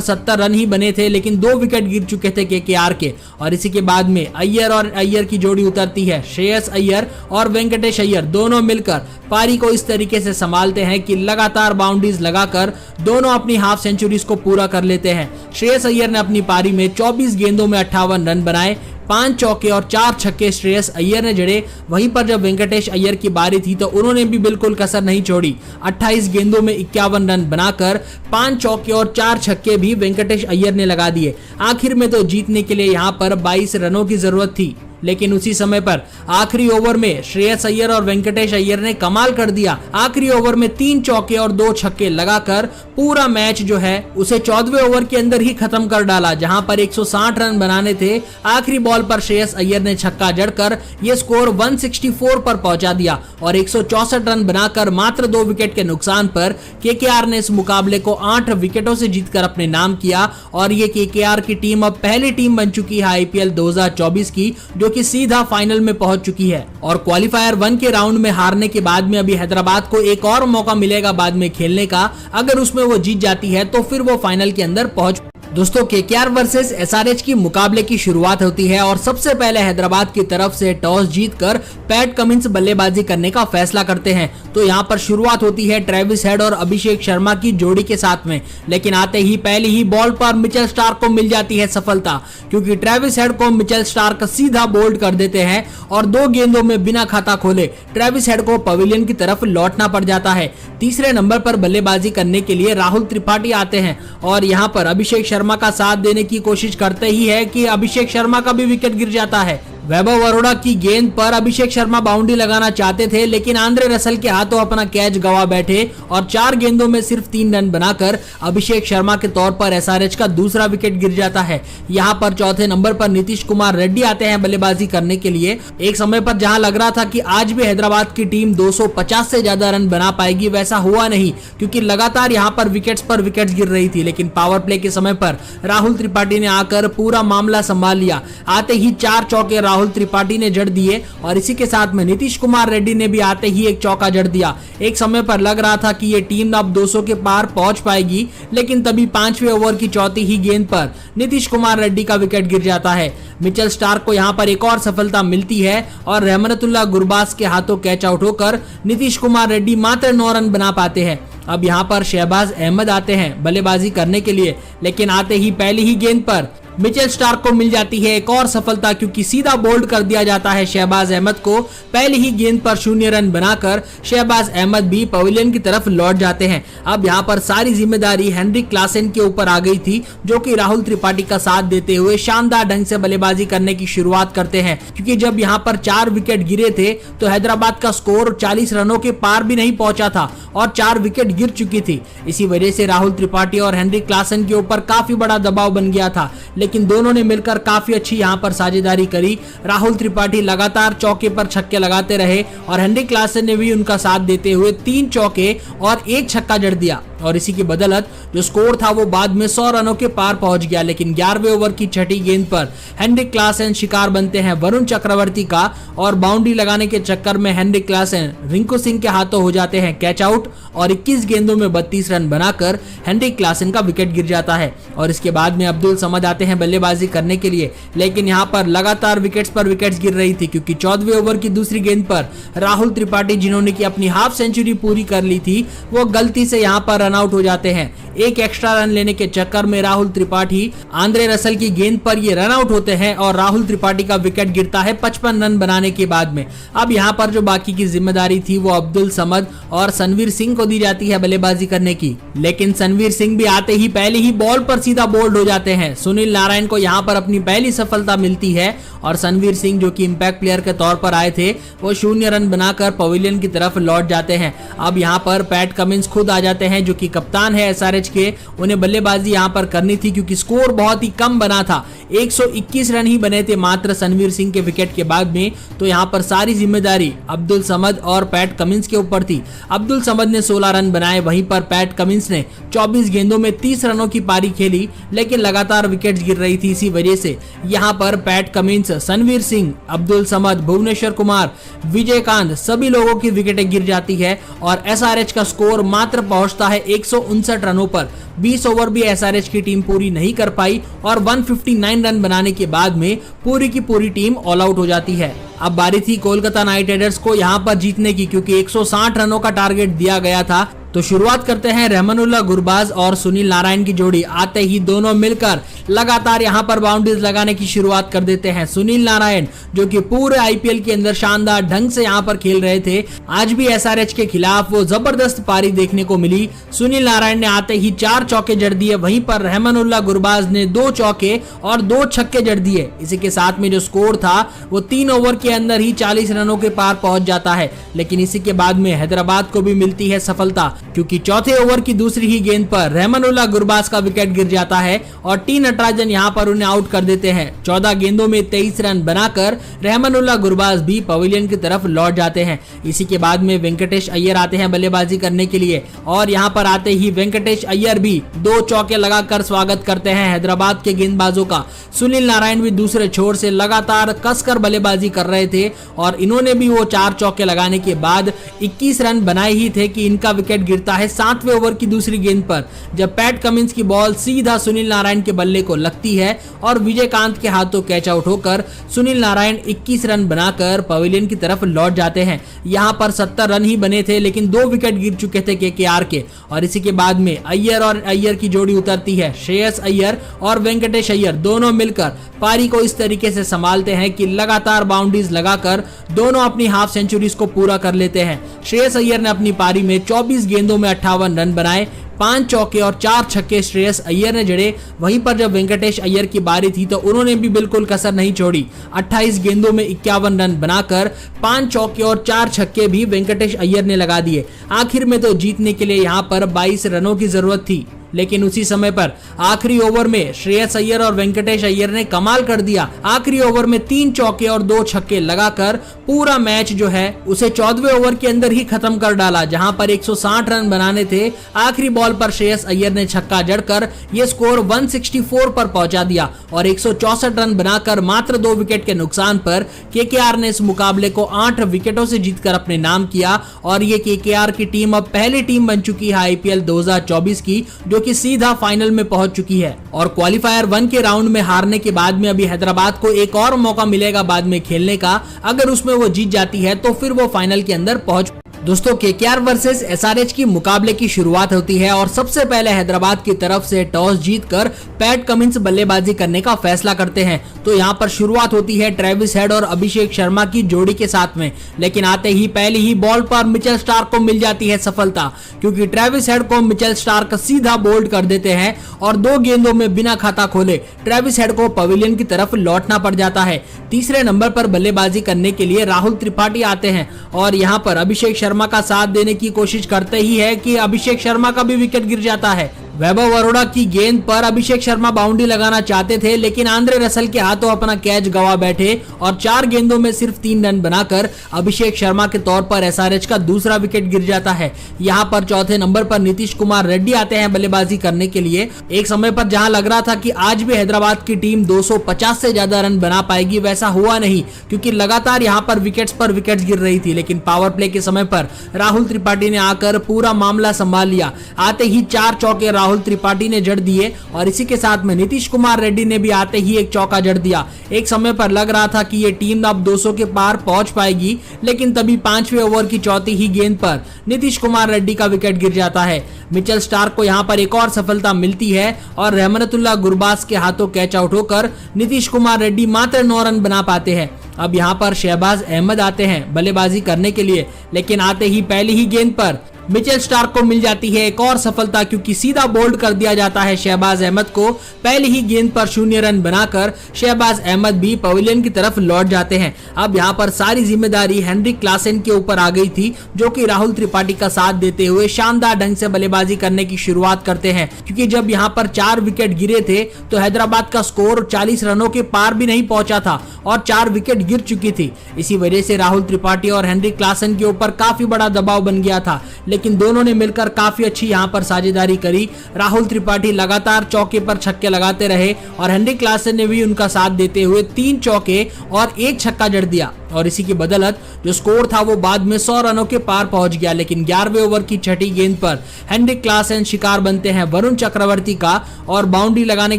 70 रन ही बने थे, लेकिन 2 विकेट गिर चुके थे केकेआर के और इसी के बाद में अय्यर और अय्यर की जोड़ी उतरती है। श्रेयस अय्यर और वेंकटेश अय्यर दोनों मिलकर पारी को इस तरीके से संभालते हैं कि लगातार बाउंड्रीज लगाकर दोनों अपनी हाफ सेंचुरीज को पूरा कर लेते हैं। श्रेयस अय्यर ने अपनी पारी में 24 गेंदों में 58 रन बनाए, 5 चौके और 4 छक्के श्रेयस अय्यर ने जड़े। वहीं पर जब वेंकटेश अय्यर की बारी थी तो उन्होंने भी बिल्कुल कसर नहीं छोड़ी, 28 गेंदों में 51 रन बनाकर 5 चौके और 4 छक्के भी वेंकटेश अय्यर ने लगा दिए। आखिर में तो जीतने के लिए यहाँ पर 22 रनों की जरूरत थी, लेकिन उसी समय पर आखिरी ओवर में श्रेयस अय्यर और वेंकटेश अय्यर ने कमाल कर दिया। आखिरी ओवर में 3 चौके और 2 छक्के लगाकर पूरा मैच जो है उसे 14वें ओवर के अंदर ही खत्म कर डाला, जहां पर 160 रन बनाने थे। आखिरी बॉल पर श्रेयस अय्यर ने छक्का जड़कर ये स्कोर 164 पर पहुंचा दिया और 164 रन बनाकर मात्र 2 विकेट के नुकसान पर केकेआर ने इस मुकाबले को 8 विकेटों से जीतकर अपने नाम किया और ये केकेआर की टीम अब पहली टीम बन चुकी है आईपीएल 2024 की, जो कि सीधा फाइनल में पहुंच चुकी है। और क्वालिफायर 1 के राउंड में हारने के बाद में अभी हैदराबाद को एक और मौका मिलेगा बाद में खेलने का। अगर उसमें वो जीत जाती है तो फिर वो फाइनल के अंदर पहुंच। दोस्तों केकेआर वर्सेस एसआरएच की मुकाबले की शुरुआत होती है और सबसे पहले हैदराबाद की तरफ से टॉस जीतकर पैट कमिंस बल्लेबाजी करने का फैसला करते हैं। तो यहाँ पर शुरुआत होती है ट्रेविस हेड और अभिषेक शर्मा की जोड़ी के साथ में, लेकिन आते ही पहली ही बॉल पर मिचेल स्टार्क को मिल जाती है सफलता, क्योंकि ट्रेविस हेड को मिचेल स्टार्क सीधा बोल्ड कर देते हैं और 2 गेंदों में बिना खाता खोले ट्रेविस हेड को पवेलियन की तरफ लौटना पड़ जाता है। तीसरे नंबर पर बल्लेबाजी करने के लिए राहुल त्रिपाठी आते हैं और यहाँ पर अभिषेक शर्मा का साथ देने की कोशिश करते ही है कि अभिषेक शर्मा का भी विकेट गिर जाता है। वैभव अरोड़ा की गेंद पर अभिषेक शर्मा बाउंड्री लगाना चाहते थे, लेकिन आंद्रे रसल के हाथों अपना कैच गवा बैठे और 4 गेंदों में सिर्फ 3 रन बनाकर अभिषेक शर्मा के तौर पर एसआरएच का दूसरा विकेट गिर जाता है। यहाँ पर चौथे नंबर पर नीतीश कुमार रेड्डी आते हैं बल्लेबाजी करने के लिए। एक समय पर जहां लग रहा था कि आज भी हैदराबाद की टीम 250 से ज्यादा रन बना पाएगी, वैसा हुआ नहीं, क्योंकि लगातार यहाँ पर विकेट्स गिर रही थी। लेकिन पावर प्ले के समय पर राहुल त्रिपाठी ने आकर पूरा मामला संभाल लिया। आते ही 4 चौके राहुल त्रिपाठी ने जड़ दिए और इसी के साथ में नीतीश कुमार रेड्डी ने भी आते ही 1 चौका जड़ दिया। एक समय पर लग रहा था कि ये टीम अब 200 के पार पहुंच पाएगी, लेकिन तभी 5वें ओवर की चौथी ही गेंद पर नीतीश कुमार रेड्डी का विकेट गिर जाता है। मिचेल स्टार्क को यहाँ पर एक और सफलता मिलती है और रहमतुल्लाह गुरबाज के हाथों कैच आउट होकर नीतीश कुमार रेड्डी मात्र 9 रन बना पाते हैं। अब यहाँ पर शहबाज अहमद आते हैं बल्लेबाजी करने के लिए, लेकिन आते ही पहली ही गेंद पर मिचेल स्टार्क को मिल जाती है एक और सफलता, क्योंकि सीधा बोल्ड कर दिया जाता है शहबाज अहमद को। पहली ही गेंद पर 0 रन बनाकर शहबाज अहमद भी पवेलियन की तरफ लौट जाते हैं। अब यहाँ पर सारी जिम्मेदारी हेनरिक क्लासेन के ऊपर आ गई थी, जो कि राहुल त्रिपाठी का साथ देते हुए शानदार ढंग से बल्लेबाजी करने की शुरुआत करते हैं, क्योंकि जब यहाँ पर 4 विकेट गिरे थे तो हैदराबाद का स्कोर 40 रनों के पार भी नहीं पहुंचा था और 4 विकेट गिर चुकी थी। इसी वजह से राहुल त्रिपाठी और हेनरिक क्लासेन के ऊपर काफी बड़ा दबाव बन गया था, लेकिन दोनों ने मिलकर काफी अच्छी यहाँ पर साझेदारी करी। राहुल त्रिपाठी लगातार चौके पर छक्के लगाते रहे और हेनरिक क्लासेन ने भी उनका साथ देते हुए 3 चौके और 1 छक्का जड़ दिया। और इसी की बदौलत जो स्कोर था वो बाद में 100 रनों के पार पहुंच गया। लेकिन 11वें ओवर की छठी गेंद पर हेनरिक क्लासेन शिकार बनते हैं वरुण चक्रवर्ती का और बाउंड्री लगाने के चक्कर में हेनरिक क्लासेन रिंकू सिंह के हाथों हो जाते हैं कैच आउट और 21 गेंदों में 32 रन बनाकर हेनरिक क्लासेन का विकेट गिर जाता है। और इसके बाद में अब्दुल समद आते हैं बल्लेबाजी करने के लिए, लेकिन यहाँ पर लगातार विकेट्स पर विकेट्स गिर रही थी क्योंकि 14वें ओवर की दूसरी गेंद पर राहुल त्रिपाठी जिन्होंने की अपनी हाफ सेंचुरी पूरी कर ली थी वो गलती से यहाँ पर रन आउट हो जाते हैं। एक एक्स्ट्रा रन लेने के चक्कर में राहुल त्रिपाठी आंद्रे रसल की गेंद पर ये रन आउट होते हैं और राहुल त्रिपाठी का विकेट गिरता है 55 रन बनाने के बाद में। अब यहाँ पर जो बाकी की जिम्मेदारी थी वो अब्दुल समद और सनवीर सिंह को दी जाती है बल्लेबाजी करने की, लेकिन सनवीर सिंह भी आते ही पहले ही बॉल पर सीधा बोल्ड हो जाते हैं। सुनील नारायण को यहाँ पर अपनी पहली सफलता मिलती है और सनवीर सिंह जो कि इंपैक्ट प्लेयर के तौर पर आए थे वो 0 रन बनाकर पवेलियन की तरफ लौट जाते हैं। अब यहाँ पर पैट कमिंस खुद आ जाते हैं जो कि कप्तान है एसआरएच के, उन्हें बल्लेबाजी यहाँ पर करनी थी क्योंकि स्कोर बहुत ही कम बना था, 121 रन ही बने थे मात्र सनवीर सिंह के विकेट के बाद में। तो यहाँ पर सारी जिम्मेदारी अब्दुल समद और पैट कमिंस के ऊपर थी। अब्दुल समद ने 16 रन बनाए, वहीं पर पैट कमिंस ने 24 गेंदों में 30 रनों की पारी खेली, लेकिन लगातार विकेट्स गिर रही थी। इसी वजह से यहाँ पर पैट कमिंस, सनवीर सिंह, अब्दुल समद, भुवनेश्वर कुमार, विजयकांत सभी लोगों की विकेटें गिर जाती है और एसआरएच का स्कोर मात्र पहुंचता है 159 रनों पर। 20 ओवर भी एसआरएच की टीम पूरी नहीं कर पाई और 159 रन बनाने के बाद में पूरी की पूरी टीम ऑल आउट हो जाती है। अब बारी थी कोलकाता नाइट राइडर्स को यहाँ पर जीतने की क्योंकि 160 रनों का टारगेट दिया गया था। तो शुरुआत करते हैं रहमानुल्लाह गुरबाज और सुनील नारायण की जोड़ी। आते ही दोनों मिलकर लगातार यहाँ पर बाउंड्रीज लगाने की शुरुआत कर देते हैं। सुनील नारायण जो कि पूरे आईपीएल के अंदर शानदार ढंग से यहाँ पर खेल रहे थे, आज भी एसआरएच के खिलाफ वो जबरदस्त पारी देखने को मिली। सुनील नारायण ने आते ही 4 चौके जड़ दिए, वहीं पर रहमानुल्लाह गुरबाज ने 2 चौके और 2 छक्के जड़ दिए। इसी के साथ में जो स्कोर था वो 3 ओवर के अंदर ही 40 रनों के पार पहुंच जाता है। लेकिन इसी के बाद में हैदराबाद को भी मिलती है सफलता क्योंकि चौथे ओवर की दूसरी ही गेंद पर रहमानुल्लाह गुरबाज का विकेट गिर जाता है और टी नटराजन यहां पर उन्हें आउट कर देते हैं। 14 गेंदों में 23 रन बनाकर रहमानुल्लाह गुरबाज भी पवेलियन की तरफ लौट जाते हैं। इसी के बाद में वेंकटेश अय्यर आते हैं बल्लेबाजी करने के लिए और यहां पर आते ही वेंकटेश अय्यर भी 2 चौके लगाकर स्वागत करते हैं हैदराबाद के गेंदबाजों का। सुनील नारायण भी दूसरे छोर से लगातार कसकर बल्लेबाजी कर रहे थे और इन्होंने भी वो 4 चौके लगाने के बाद 21 रन बनाए ही थे कि इनका विकेट गिरता है 7वें ओवर की दूसरी गेंद पर, जब पैट कमिंस की बॉल सीधा सुनील नारायण के बल्ले को लगती है और विजयकांत के हाथों कैच आउट होकर सुनील नारायण 21 रन बनाकर पवेलियन की तरफ लौट जाते हैं। यहां पर 70 रन ही बने थे लेकिन 2 विकेट गिर चुके थे केकेआर के और इसी के बाद में अय्यर और अय्यर की जोड़ी उतरती है। श्रेयस अय्यर और वेंकटेश अय्यर दोनों मिलकर पारी को इस तरीके से संभालते हैं कि लगातार बाउंड्रीज लगाकर दोनों अपनी हाफ सेंचुरीज को पूरा कर लेते हैं। श्रेयस अय्यर ने अपनी पारी में 24 गेंदों में 58 रन बनाए, 5 चौके और 4 छक्के श्रेयस अय्यर ने जड़े। वहीं पर जब वेंकटेश अय्यर की बारी थी तो उन्होंने भी बिल्कुल कसर नहीं छोड़ी, 28 गेंदों में 51 रन बनाकर 5 चौके और 4 छक्के भी वेंकटेश अय्यर ने लगा दिए। आखिर में तो जीतने के लिए यहाँ पर 22 रनों की जरूरत थी, लेकिन उसी समय पर आखिरी ओवर में श्रेयस अय्यर और वेंकटेश अय्यर ने कमाल कर दिया। आखिरी ओवर में 3 चौके और 2 छक्के लगाकर पूरा मैच जो है उसे 14वें ओवर के अंदर ही खत्म कर डाला, जहां पर 160 रन बनाने थे। आखिरी बॉल पर श्रेयस अय्यर ने छक्का जड़कर ये स्कोर 164 पर पहुंचा दिया और 164 रन बनाकर मात्र 2 विकेट के नुकसान पर केकेआर ने इस मुकाबले को 8 विकेटों से जीतकर अपने नाम किया और ये केकेआर की टीम अब पहली टीम बन चुकी है आईपीएल 2024 की जो कि सीधा फाइनल में पहुंच चुकी है। और क्वालिफायर 1 के राउंड में हारने के बाद में अभी हैदराबाद को एक और मौका मिलेगा बाद में खेलने का। अगर उसमें वो जीत जाती है तो फिर वो फाइनल के अंदर पहुंच। दोस्तों केकेआर वर्सेस एसआरएच की मुकाबले की शुरुआत होती है और सबसे पहले हैदराबाद की तरफ से टॉस जीतकर पैट कमिंस बल्लेबाजी करने का फैसला करते हैं। तो यहाँ पर शुरुआत होती है ट्रेविस हेड और अभिषेक शर्मा की जोड़ी के साथ में, लेकिन आते ही पहली ही बॉल पर मिचेल स्टार्क को मिल जाती है सफलता, क्योंकि ट्रेविस हेड को मिचेल स्टार्क सीधा बोल्ड कर देते हैं और 2 गेंदों में बिना खाता खोले ट्रेविस हेड को पवेलियन की तरफ लौटना पड़ जाता है। तीसरे नंबर पर बल्लेबाजी करने के लिए राहुल त्रिपाठी आते हैं और यहाँ पर अभिषेक शर्मा का साथ देने की कोशिश करते ही है कि अभिषेक शर्मा का भी विकेट गिर जाता है। वैभव अरोड़ा की गेंद पर अभिषेक शर्मा बाउंड्री लगाना चाहते थे, लेकिन आंद्रे रसल के हाथों अपना कैच गवा बैठे और 4 गेंदों में सिर्फ 3 रन बनाकर अभिषेक शर्मा के तौर पर एसआरएच का दूसरा विकेट गिर जाता है। यहाँ पर चौथे नंबर पर नीतीश कुमार रेड्डी आते हैं बल्लेबाजी करने के लिए। एक समय पर जहां लग रहा था कि आज भी हैदराबाद की टीम 250 से ज्यादा रन बना पाएगी, वैसा हुआ नहीं, क्योंकि लगातार यहाँ पर विकेट्स गिर रही थी। लेकिन पावर प्ले के समय पर राहुल त्रिपाठी ने आकर पूरा मामला संभाल लिया। आते ही 4 चौके राहुल त्रिपाठी ने जड़ दिए और इसी के साथ में नीतीश कुमार रेड्डी ने भी आते ही एक चौका जड़ दिया। एक समय पर लग रहा था कि ये टीम अब 200 के पार पहुंच पाएगी, लेकिन तभी 5वें ओवर की चौथी ही गेंद पर नीतीश कुमार रेड्डी का विकेट गिर जाता है। मिचेल स्टार्क को यहां पर एक और सफलता मिलती है और रहमतुल्लाह गुरबाज के हाथों कैच आउट होकर नीतीश कुमार रेड्डी मात्र 9 रन बना पाते हैं। अब यहां पर शहबाज अहमद आते हैं बल्लेबाजी करने के लिए, लेकिन आते ही पहली ही गेंद पर मिचेल स्टार्क को मिल जाती है एक और सफलता, क्योंकि सीधा बोल्ड कर दिया जाता है शहबाज अहमद को। पहली ही गेंद पर 0 रन बनाकर शहबाज अहमद भी पवेलियन की तरफ लौट जाते हैं। अब यहां पर सारी जिम्मेदारी हेनरिक क्लासेन के ऊपर आ गई थी, जो कि राहुल त्रिपाठी का साथ देते हुए शानदार ढंग से बल्लेबाजी करने की शुरुआत करते हैं, क्योंकि जब यहां पर 4 विकेट गिरे थे तो हैदराबाद का स्कोर 40 रनों के पार भी नहीं पहुंचा था और 4 विकेट गिर चुकी थी। इसी वजह से राहुल त्रिपाठी और हेनरिक क्लासेन के ऊपर काफी बड़ा दबाव बन गया था, लेकिन दोनों ने मिलकर काफी अच्छी यहां पर साझेदारी करी। राहुल त्रिपाठी लगातार चौके पर छक्के लगाते रहे और हेनरिक क्लासेन ने भी उनका साथ देते हुए 3 चौके और 1 छक्का जड़ दिया और इसी की बदौलत जो स्कोर था वो बाद में 100 रनों के पार पहुंच गया। लेकिन 11वें ओवर की छठी गेंद पर हेनरिक क्लासेन शिकार बनते हैं वरुण चक्रवर्ती का और बाउंड्री लगाने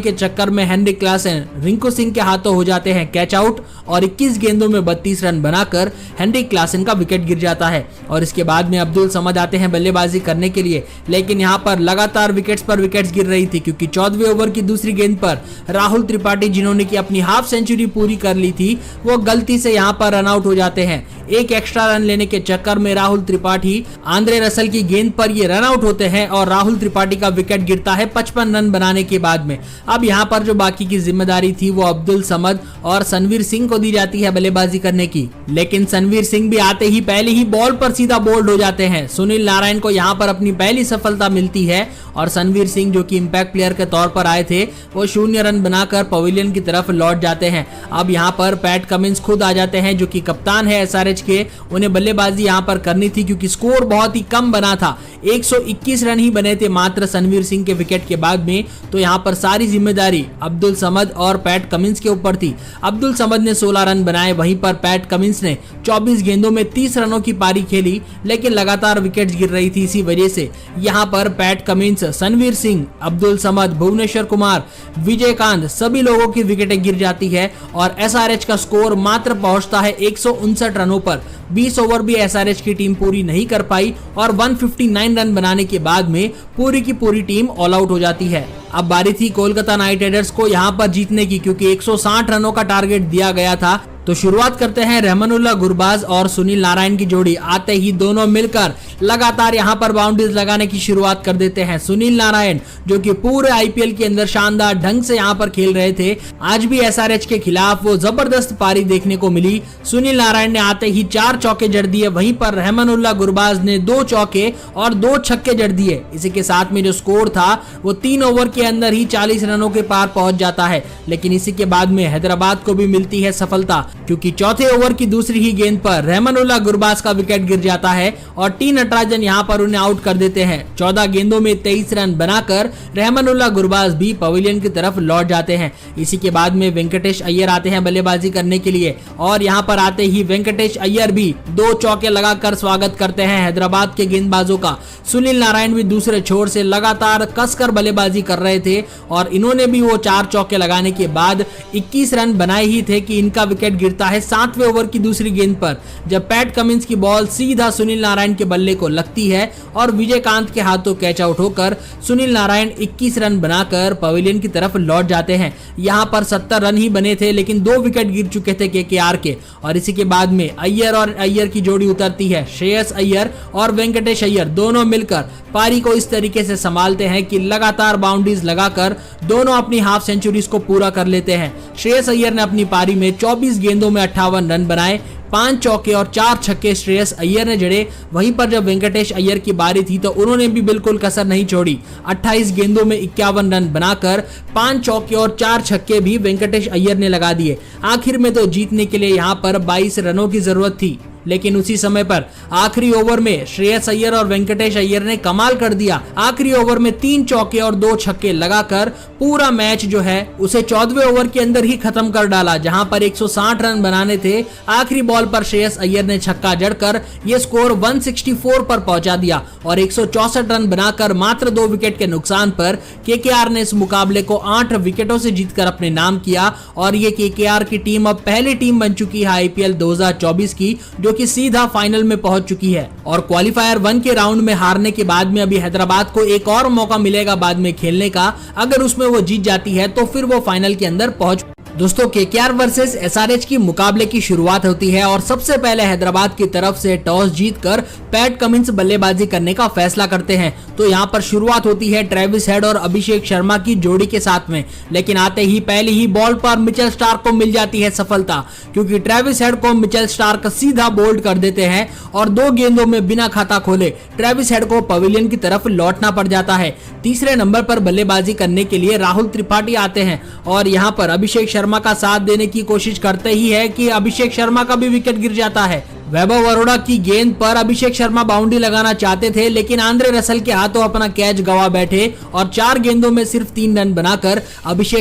के चक्कर में हेनरिक क्लासेन रिंकू सिंह के हाथों हो जाते हैं कैच आउट और 21 गेंदों में 32 रन बनाकर हेनरिक क्लासेन का विकेट गिर जाता है। और इसके बाद में अब्दुल समद आते हैं बल्लेबाजी करने के लिए, लेकिन यहां पर लगातार विकेट्स पर विकेट्स गिर रही थी, क्योंकि 14वें ओवर की दूसरी गेंद पर राहुल त्रिपाठी, जिन्होंने की अपनी हाफ सेंचुरी पूरी कर ली थी, वो गलती से यहां पर रन आउट हो जाते हैं। एक एक्स्ट्रा रन लेने के चक्कर में राहुल त्रिपाठी आंद्रे रसल की गेंद पर ये रन आउट होते हैं और राहुल त्रिपाठी का विकेट गिरता है 55 रन बनाने के बाद में। अब यहाँ पर जो बाकी की जिम्मेदारी थी वो अब्दुल समद और सनवीर सिंह को दी जाती है बल्लेबाजी करने की, लेकिन सनवीर सिंह भी आते ही पहले ही बॉल पर सीधा बोल्ड हो जाते हैं। सुनील नारायण को यहाँ पर अपनी पहली सफलता मिलती है और सनवीर सिंह, जो कि इंपैक्ट प्लेयर के तौर पर आए थे, वो 0 रन बनाकर पवेलियन की तरफ लौट जाते हैं। अब यहाँ पर पैट कमिंस खुद आ जाते हैं, जो कि कप्तान है एसआरएच के। उन्हें बल्लेबाजी यहाँ पर करनी थी क्योंकि स्कोर बहुत ही कम बना था, 121 रन ही बने थे मात्र सनवीर सिंह के विकेट के बाद में। तो यहाँ पर सारी जिम्मेदारी अब्दुल समद और पैट कमिंस के ऊपर थी। अब्दुल समद ने 16 रन बनाए, वहीं पर पैट कमिंस ने 24 गेंदों में 30 रनों की पारी खेली, लेकिन लगातार विकेट्स गिर रही थी। इसी वजह से यहाँ पर पैट कमिंस, सनवीर सिंह, अब्दुल समद, भुवनेश्वर कुमार, विजयकांत, सभी लोगों की विकेटें गिर जाती है और एसआरएच का स्कोर मात्र पहुंचता है 159 रनों पर। 20 ओवर भी एसआरएच की टीम पूरी नहीं कर पाई और 159 रन बनाने के बाद में पूरी की पूरी टीम ऑल आउट हो जाती है। अब बारी थी कोलकाता नाइट राइडर्स को यहां पर जीतने की, क्योंकि 160 रनों का टारगेट दिया गया था। तो शुरुआत करते हैं रहमानुल्लाह गुरबाज और सुनील नारायण की जोड़ी। आते ही दोनों मिलकर लगातार यहां पर बाउंड्रीज लगाने की शुरुआत कर देते हैं। सुनील नारायण, जो कि पूरे आईपीएल के अंदर शानदार ढंग से यहां पर खेल रहे थे, आज भी एसआरएच के खिलाफ वो जबरदस्त पारी देखने को मिली। सुनील नारायण ने आते ही 4 चौके जड़ दिए, वहीं पर रहमानुल्लाह गुरबाज ने 2 चौके और 2 छक्के जड़ दिए। इसी के साथ में जो स्कोर था वो 3 ओवर के अंदर ही 40 रनों के पार पहुंच जाता है। लेकिन इसी के बाद में हैदराबाद को भी मिलती है सफलता, क्योंकि चौथे ओवर की दूसरी ही गेंद पर रहमानुल्लाह गुरबाज का विकेट गिर जाता है और टी नटराजन यहां पर उन्हें आउट कर देते हैं। 14 गेंदों में 23 रन बनाकर रहमानुल्लाह गुरबाज भी पवेलियन की तरफ लौट जाते हैं। इसी के बाद में वेंकटेश अय्यर आते हैं बल्लेबाजी करने के लिए और यहां पर आते ही वेंकटेश अय्यर भी 2 चौके लगाकर स्वागत करते हैं हैदराबाद के गेंदबाजों का। सुनील नारायण भी दूसरे छोर से लगातार कसकर बल्लेबाजी कर रहे थे और इन्होंने भी वो 4 चौके लगाने के बाद 21 रन बनाए ही थे कि इनका विकेट गिरता है 7वें ओवर की दूसरी गेंद पर, जब पैट कमिंस की बॉल सीधा सुनील नारायण के बल्ले को लगती है और विजयकांत के हाथों कैच आउट होकर सुनील नारायण 21 रन बनाकर पवेलियन की तरफ लौट जाते हैं। यहां पर 70 रन ही बने थे, लेकिन 2 विकेट गिर चुके थे केकेआर के और इसी के बाद में अय्यर और अय्यर की जोड़ी उतरती है। श्रेयस अय्यर और वेंकटेश अय्यर दोनों मिलकर पारी को इस तरीके से संभालते हैं कि लगातार बाउंड्रीज लगाकर दोनों अपनी हाफ सेंचुरीज को पूरा कर लेते हैं। श्रेयस अय्यर ने अपनी पारी में 24 गेंदों में 58 रन बनाए, 5 चौके और 4 छक्के श्रेयस अय्यर ने जड़े। वहीं पर जब वेंकटेश अय्यर की बारी थी तो उन्होंने भी बिल्कुल कसर नहीं छोड़ी। 28 गेंदों में 51 रन बनाकर 5 चौके और 4 छक्के भी वेंकटेश अय्यर ने लगा दिए। आखिर में तो जीतने के लिए यहां पर 22 रनों की जरूरत थी, लेकिन उसी समय पर आखिरी ओवर में श्रेयस अय्यर और वेंकटेश अय्यर ने कमाल कर दिया। आखिरी ओवर में 3 चौके और 2 छक्के लगाकर पूरा मैच जो है उसे 14वें ओवर के अंदर ही खत्म कर डाला, जहां पर 160 रन बनाने थे। आखिरी बॉल पर श्रेयस अय्यर ने छक्का जड़कर ये स्कोर 164 पर पहुंचा दिया और 164 रन बनाकर मात्र 2 विकेट के नुकसान पर केकेआर ने इस मुकाबले को 8 विकेटों से जीतकर अपने नाम किया। और ये केकेआर की टीम अब पहली टीम बन चुकी है आईपीएल 2024 की जो कि सीधा फाइनल में पहुंच चुकी है। और क्वालिफायर 1 के राउंड में हारने के बाद में अभी हैदराबाद को एक और मौका मिलेगा बाद में खेलने का। अगर उसमें वो जीत जाती है तो फिर वो फाइनल के अंदर पहुंच। दोस्तों केकेआर वर्सेस एसआरएच की मुकाबले की शुरुआत होती है और सबसे पहले हैदराबाद की तरफ से टॉस जीतकर पैट कमिंस बल्लेबाजी करने का फैसला करते हैं। तो यहाँ पर शुरुआत होती है ट्रेविस हेड और अभिषेक शर्मा की जोड़ी के साथ में, लेकिन आते ही पहली ही बॉल पर मिचेल स्टार्क को मिल जाती है सफलता, क्योंकि ट्रेविस हेड को मिचेल स्टार्क सीधा बोल्ड कर देते हैं और 2 गेंदों में बिना खाता खोले ट्रेविस हेड को पवेलियन की तरफ लौटना पड़ जाता है। तीसरे नंबर पर बल्लेबाजी करने के लिए राहुल त्रिपाठी आते हैं और यहाँ पर अभिषेक शर्मा का साथ देने की कोशिश करते ही है कि अभिषेक शर्मा का भी विकेट गिर जाता है। वैभव अरोड़ा की गेंद पर अभिषेक शर्मा बाउंड्री लगाना चाहते थे, लेकिन आंद्रे रसल के हाथों अपना कैच गवा बैठे और 4 गेंदों में सिर्फ 3 रन बनाकर अभिषेक